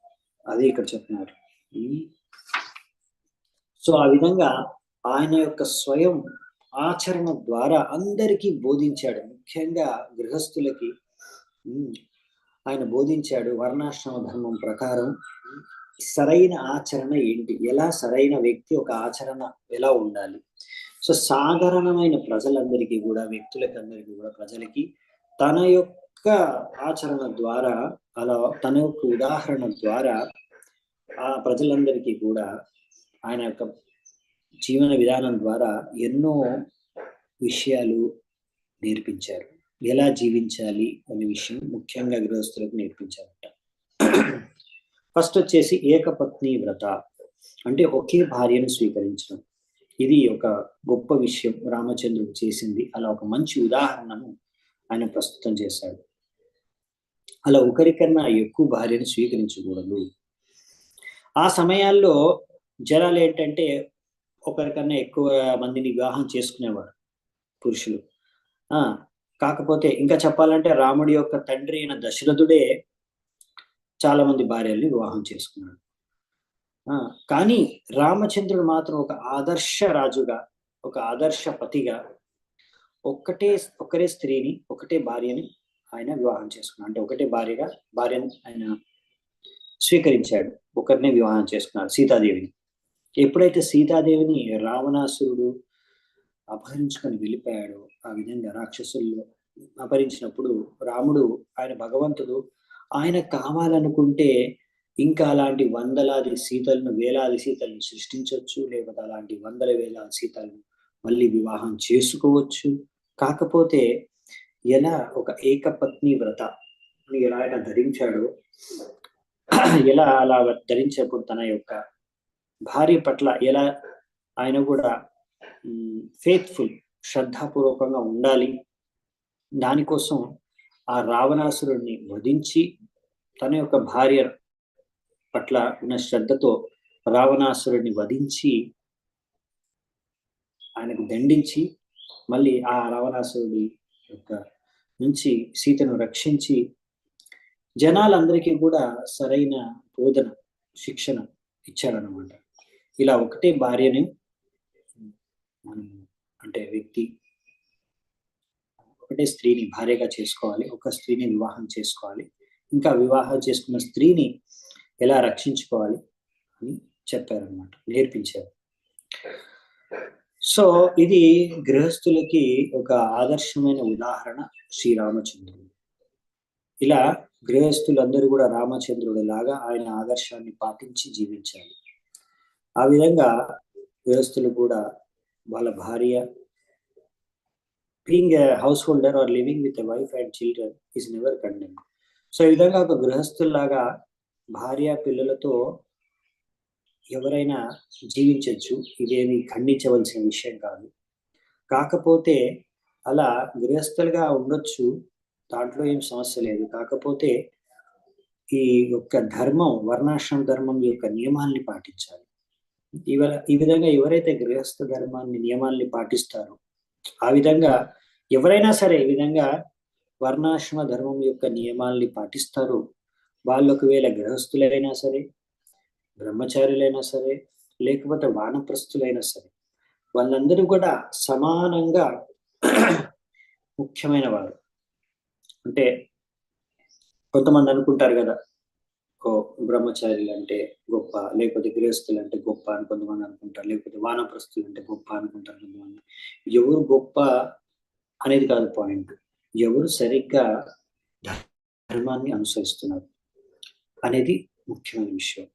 అదే ఇక్కడ చెప్తున్నారు. సో ఆ విధంగా ఆయన యొక్క స్వయం ఆచరణ ద్వారా అందరికీ బోధించాడు. ముఖ్యంగా గృహస్థులకి ఆయన బోధించాడు. వర్ణాశ్రమ ధర్మం ప్రకారం సరైన ఆచరణ ఏంటి, ఎలా సరైన వ్యక్తి ఒక ఆచరణ ఎలా ఉండాలి. సో సాధారణమైన ప్రజలందరికీ కూడా, వ్యక్తులకందరికీ కూడా, ప్రజలకి తన యొక్క ఆచరణ ద్వారా, అలా తన యొక్క ఉదాహరణ ద్వారా ఆ ప్రజలందరికీ కూడా ఆయన యొక్క జీవన విధానం ద్వారా ఎన్నో విషయాలు నేర్పించారు. ఎలా జీవించాలి అనే విషయం ముఖ్యంగా గృహస్థులకు నేర్పించారట. ఫస్ట్ వచ్చేసి ఏకపత్ని వ్రత, అంటే ఒకే భార్యను స్వీకరించడం. ఇది ఒక గొప్ప విషయం రామచంద్రుడు చేసింది. అలా ఒక మంచి ఉదాహరణను ఆయన ప్రస్తుతం చేశాడు. అలా ఒకరికన్నా ఎక్కువ భార్యను స్వీకరించకూడదు. ఆ సమయాల్లో జనాలు ఏంటంటే ఒకరికన్నా ఎక్కువ మందిని వివాహం చేసుకునేవారు పురుషులు. కాకపోతే ఇంకా చెప్పాలంటే రాముడి యొక్క తండ్రి అయిన దశరథుడే చాలా మంది భార్యల్ని వివాహం చేసుకున్నాడు. కానీ రామచంద్రుడు మాత్రం ఒక ఆదర్శ రాజుగా, ఒక ఆదర్శ పతిగా ఒకరే స్త్రీని, ఒకటే భార్యని ఆయన వివాహం చేసుకున్నాడు. అంటే ఒకటే భార్యని ఆయన స్వీకరించాడు. ఒకరినే వివాహం చేసుకున్నాడు, సీతాదేవిని. ఎప్పుడైతే సీతాదేవిని రావణాసురుడు అపహరించుకొని వెళ్ళిపోయాడు, ఆ విధంగా రాక్షసుల్లో అపహరించినప్పుడు రాముడు, ఆయన భగవంతుడు, ఆయన కావాలనుకుంటే ఇంకా అలాంటి వందలాది సీతలను, వేలాది సీతలను సృష్టించవచ్చు, లేకపోతే అలాంటి వందల వేలాది సీతలను మళ్ళీ వివాహం చేసుకోవచ్చు. కాకపోతే ఎలా ఒక ఏకపత్ని వ్రత ఎలా ఆయన ధరించాడో, ఎలా అలా ధరించేప్పుడు తన యొక్క భార్య పట్ల ఎలా ఆయన కూడా ఫెయిత్ఫుల్, శ్రద్ధాపూర్వకంగా ఉండాలి. దానికోసం ఆ రావణాసురుడిని వధించి తన యొక్క భార్య పట్ల ఉన్న శ్రద్ధతో రావణాసురుడిని వధించి ఆయనకు దండించి మళ్ళీ ఆ రావణాసురుడి యొక్క నుంచి సీతను రక్షించి జనాలందరికీ కూడా సరైన బోధన, శిక్షణ ఇచ్చాడనమాట. ఇలా ఒకటే భార్యని అంటే వ్యక్తి ఒకటే స్త్రీని భార్యగా చేసుకోవాలి, ఒక స్త్రీని వివాహం చేసుకోవాలి, ఇంకా వివాహం చేసుకున్న స్త్రీని ఎలా రక్షించుకోవాలి అని చెప్పారనమాట, నేర్పించారు. సో ఇది గృహస్థులకి ఒక ఆదర్శమైన ఉదాహరణ శ్రీరామచంద్రుడు. ఇలా గృహస్థులందరూ కూడా రామచంద్రుడు లాగా ఆయన ఆదర్శాన్ని పాటించి జీవించాలి. ఆ విధంగా గృహస్థులు కూడా వాళ్ళ భార్య, being a householder or living with a wife and children is never condemned. So ఈ విధంగా ఒక గృహస్థుల్లాగా భార్య పిల్లలతో ఎవరైనా జీవించవచ్చు, ఇదేమి ఖండించవలసిన విషయం కాదు. కాకపోతే అలా గృహస్థులుగా ఉండొచ్చు, దాంట్లో ఏం సమస్య లేదు. కాకపోతే ఈ యొక్క ధర్మం, వర్ణాశ్రమ ధర్మం యొక్క నియమాల్ని పాటించాలి. ఈ విధంగా ఎవరైతే గృహస్థ ధర్మాన్ని, నియమాల్ని పాటిస్తారో, ఆ విధంగా ఎవరైనా సరే ఈ విధంగా వర్ణాశ్రమ ధర్మం యొక్క నియమాల్ని పాటిస్తారు. వాళ్ళు ఒకవేళ గృహస్థులైనా సరే, బ్రహ్మచారులైనా సరే, లేకపోతే వానప్రస్థులైనా సరే, వాళ్ళందరూ కూడా సమానంగా ముఖ్యమైన వారు. అంటే కొంతమంది అనుకుంటారు కదా, బ్రహ్మచారులు అంటే గొప్ప, లేకపోతే గృహస్థులు అంటే గొప్ప అని కొంతమంది అనుకుంటారు, లేకపోతే వానప్రస్థులు అంటే గొప్ప అనుకుంటారు కొంతమంది. ఎవరు గొప్ప అనేది కాదు పాయింట్, ఎవరు సరిగ్గా ధర్మాన్ని అనుసరిస్తున్నారు అనేది ముఖ్యమైన విషయం.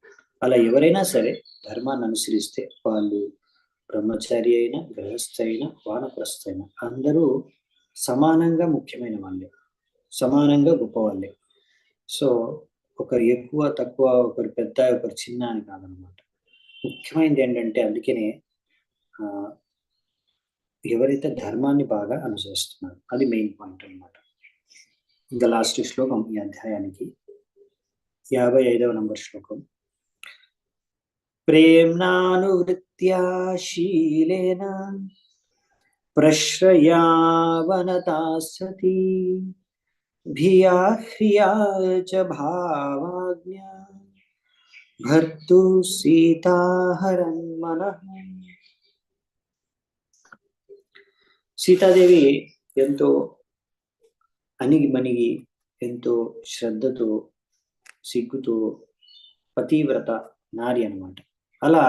అలా ఎవరైనా సరే ధర్మాన్ని అనుసరిస్తే వాళ్ళు బ్రహ్మచారి అయినా, గృహస్థ అయినా, వానప్రస్థ అయినా అందరూ సమానంగా ముఖ్యమైన వాళ్ళే, సమానంగా గొప్ప వాళ్ళే. సో ఒకరు ఎక్కువ తక్కువ, ఒకరు పెద్ద, ఒకరు చిన్న అని కాదనమాట. ముఖ్యమైనది ఏంటంటే, అందుకనే ఎవరైతే ధర్మాన్ని బాగా అనుసరిస్తున్నారు అది మెయిన్ పాయింట్ అనమాట. ఇంకా లాస్ట్ శ్లోకం ఈ అధ్యాయానికి 55వ నంబర్ శ్లోకం. ప్రేమ్నానువృత్యా శీలేన ప్రశ్రయావనతా సతి ధియా హ్రియా చ భావాజ్ఞా భర్తు సీతాహరం మనః. సీతాదేవి ఎంతో అణిగిమణిగి ఎంతో శ్రద్ధతో సిగ్గుతో పతివ్రత నారి అన్నమాట. అలా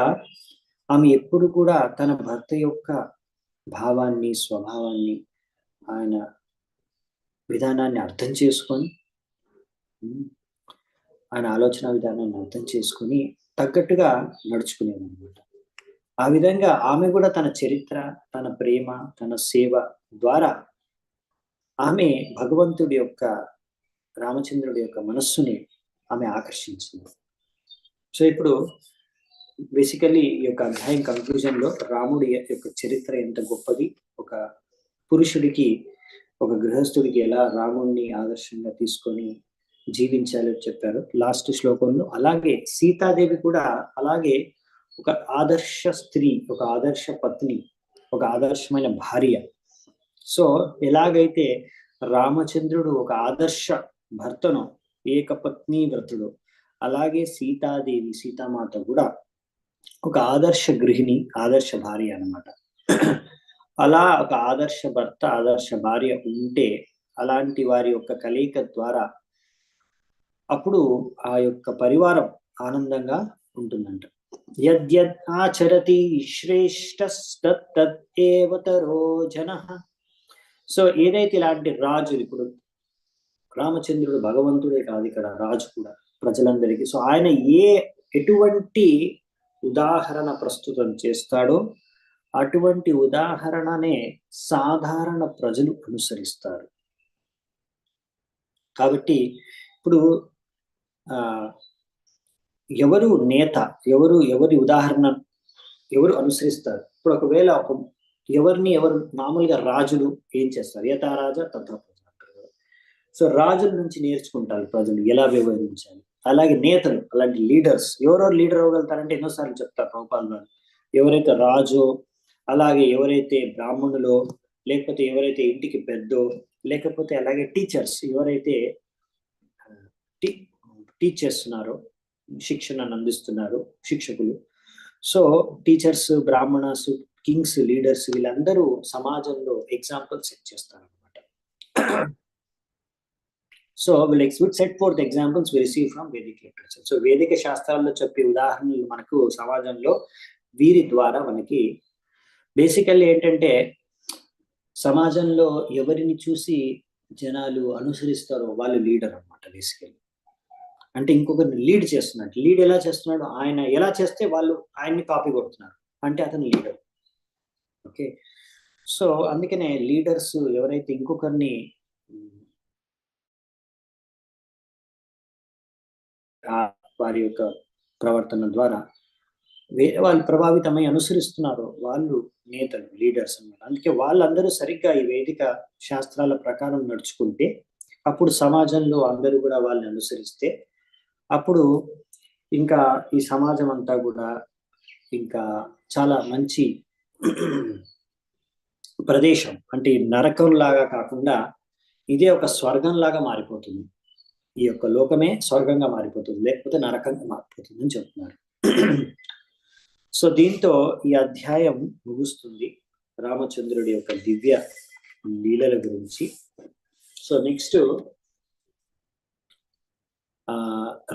ఆమె ఎప్పుడు కూడా తన భర్త యొక్క భావాన్ని స్వభావాన్ని ఆయన విధానాన్ని అర్థం చేసుకొని ఆయన ఆలోచన విధానాన్ని అర్థం చేసుకొని తగ్గట్టుగా నడుచుకునేది అనమాట. ఆ విధంగా ఆమె కూడా తన చరిత్ర, తన ప్రేమ, తన సేవ ద్వారా ఆమె భగవంతుడి యొక్క రామచంద్రుడి యొక్క మనస్సుని ఆమె ఆకర్షించింది. సో ఇప్పుడు బేసికల్లీ ఈ యొక్క అధ్యాయం కంక్లూజన్ లో రాముడి యొక్క చరిత్ర ఎంత గొప్పది, ఒక పురుషుడికి ఒక గృహస్థుడికి ఎలా రాముడిని ఆదర్శంగా తీసుకొని జీవించాలో చెప్పారు లాస్ట్ శ్లోకంలో. అలాగే సీతాదేవి కూడా అలాగే ఒక ఆదర్శ స్త్రీ, ఒక ఆదర్శ పత్ని, ఒక ఆదర్శమైన భార్య. సో ఎలాగైతే రామచంద్రుడు ఒక ఆదర్శ భర్తను, ఏకపత్ని వ్రతుడు, అలాగే సీతాదేవి సీతామాత కూడా ఒక ఆదర్శ గృహిణి, ఆదర్శ భార్య అన్నమాట. అలా ఒక ఆదర్శ భర్త, ఆదర్శ భార్య ఉంటే అలాంటి వారి యొక్క కలయిక ద్వారా అప్పుడు ఆ యొక్క పరివారం ఆనందంగా ఉంటుందంట. యద్యద్ ఆచరతి శ్రేష్టస్తత్తేవతరో జనః. సో ఏదైతే ఇలాంటి రాజు, ఇప్పుడు రామచంద్రుడు భగవంతుడే కాదు, ఇక్కడ రాజు కూడా ప్రజలందరికీ. సో ఆయన ఎటువంటి ఉదాహరణ ప్రస్తుతం చేస్తాడో అటువంటి ఉదాహరణనే సాధారణ ప్రజలు అనుసరిస్తారు. కాబట్టి ఇప్పుడు ఎవరు నేత, ఎవరి ఉదాహరణ ఎవరు అనుసరిస్తారు. ఇప్పుడు ఒకవేళ ఎవరు మామూలుగా రాజులు ఏం చేస్తారు, యథారాజా తథా ప్రజ అంటారు. సో రాజుల నుంచి నేర్చుకుంటారు ప్రజలు ఎలా వ్యవహరించాలి. అలాగే నేతలు, అలాంటి లీడర్స్, ఎవరెవరు లీడర్ అవ్వగలుగుతారంటే ఎన్నోసార్లు చెప్తారు ప్రభుపాల్ గారు. ఎవరైతే రాజు, అలాగే ఎవరైతే బ్రాహ్మణులో, లేకపోతే ఎవరైతే ఇంటికి పెద్దో, లేకపోతే అలాగే టీచర్స్, ఎవరైతే టీచ్ చేస్తున్నారో, శిక్షణను అందిస్తున్నారు శిక్షకులు. So teachers, Brahmins, kings, leaders వీళ్ళందరూ సమాజంలో ఎగ్జాంపుల్ సెట్ చేస్తారు అనమాట. So will set forth examples we receive from Vedic literature. So వేదిక శాస్త్రాల్లో చెప్పే ఉదాహరణలు మనకు సమాజంలో వీరి ద్వారా మనకి బేసికల్లీ ఏంటంటే సమాజంలో ఎవరిని చూసి జనాలు అనుసరిస్తారో వాళ్ళు లీడర్ అన్నమాట. బేసికల్లీ అంటే ఇంకొకరిని లీడ్ చేస్తున్నాడు. లీడ్ ఎలా చేస్తున్నాడు, ఆయన ఎలా చేస్తే వాళ్ళు ఆయన్ని కాపీ కొడుతున్నారు అంటే అతను లీడర్. ఓకే, సో అందుకనే లీడర్స్ ఎవరైతే ఇంకొకరిని వారి యొక్క ప్రవర్తన ద్వారా వేరే వాళ్ళు ప్రభావితమై అనుసరిస్తున్నారో వాళ్ళు నేతలు, లీడర్స్ అన్నమాట. అందుకే వాళ్ళందరూ సరిగ్గా ఈ వేదిక శాస్త్రాల ప్రకారం నడుచుకుంటే అప్పుడు సమాజంలో అందరూ కూడా వాళ్ళని అనుసరిస్తే అప్పుడు ఇంకా ఈ సమాజం అంతా కూడా ఇంకా చాలా మంచి ప్రదేశం, అంటే నరకం లాగా కాకుండా ఇదే ఒక స్వర్గం లాగా మారిపోతుంది. ఈ యొక్క లోకమే స్వర్గంగా మారిపోతుంది, లేకపోతే నరకంగా మారిపోతుంది అని చెప్తున్నారు. సో దీంతో ఈ అధ్యాయం ముగుస్తుంది రామచంద్రుడి యొక్క దివ్య లీలల గురించి. సో నెక్స్ట్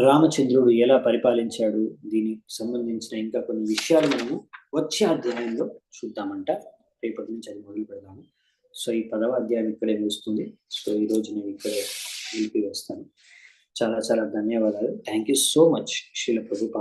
రామచంద్రుడు ఎలా పరిపాలించాడు, దీనికి సంబంధించిన ఇంకా కొన్ని విషయాలు మనము వచ్చే అధ్యాయంలో చూద్దామంట. రేపటి నుంచి అది మొదలు పెడదాము. సో ఈ 10వ అధ్యాయం ఇక్కడే ముగుస్తుంది. సో ఈ రోజు నేను ఇక్కడే నిలిపి వేస్తాను. చాలా చాలా ధన్యవాదాలు. Thank you so much Srila Prabhupada.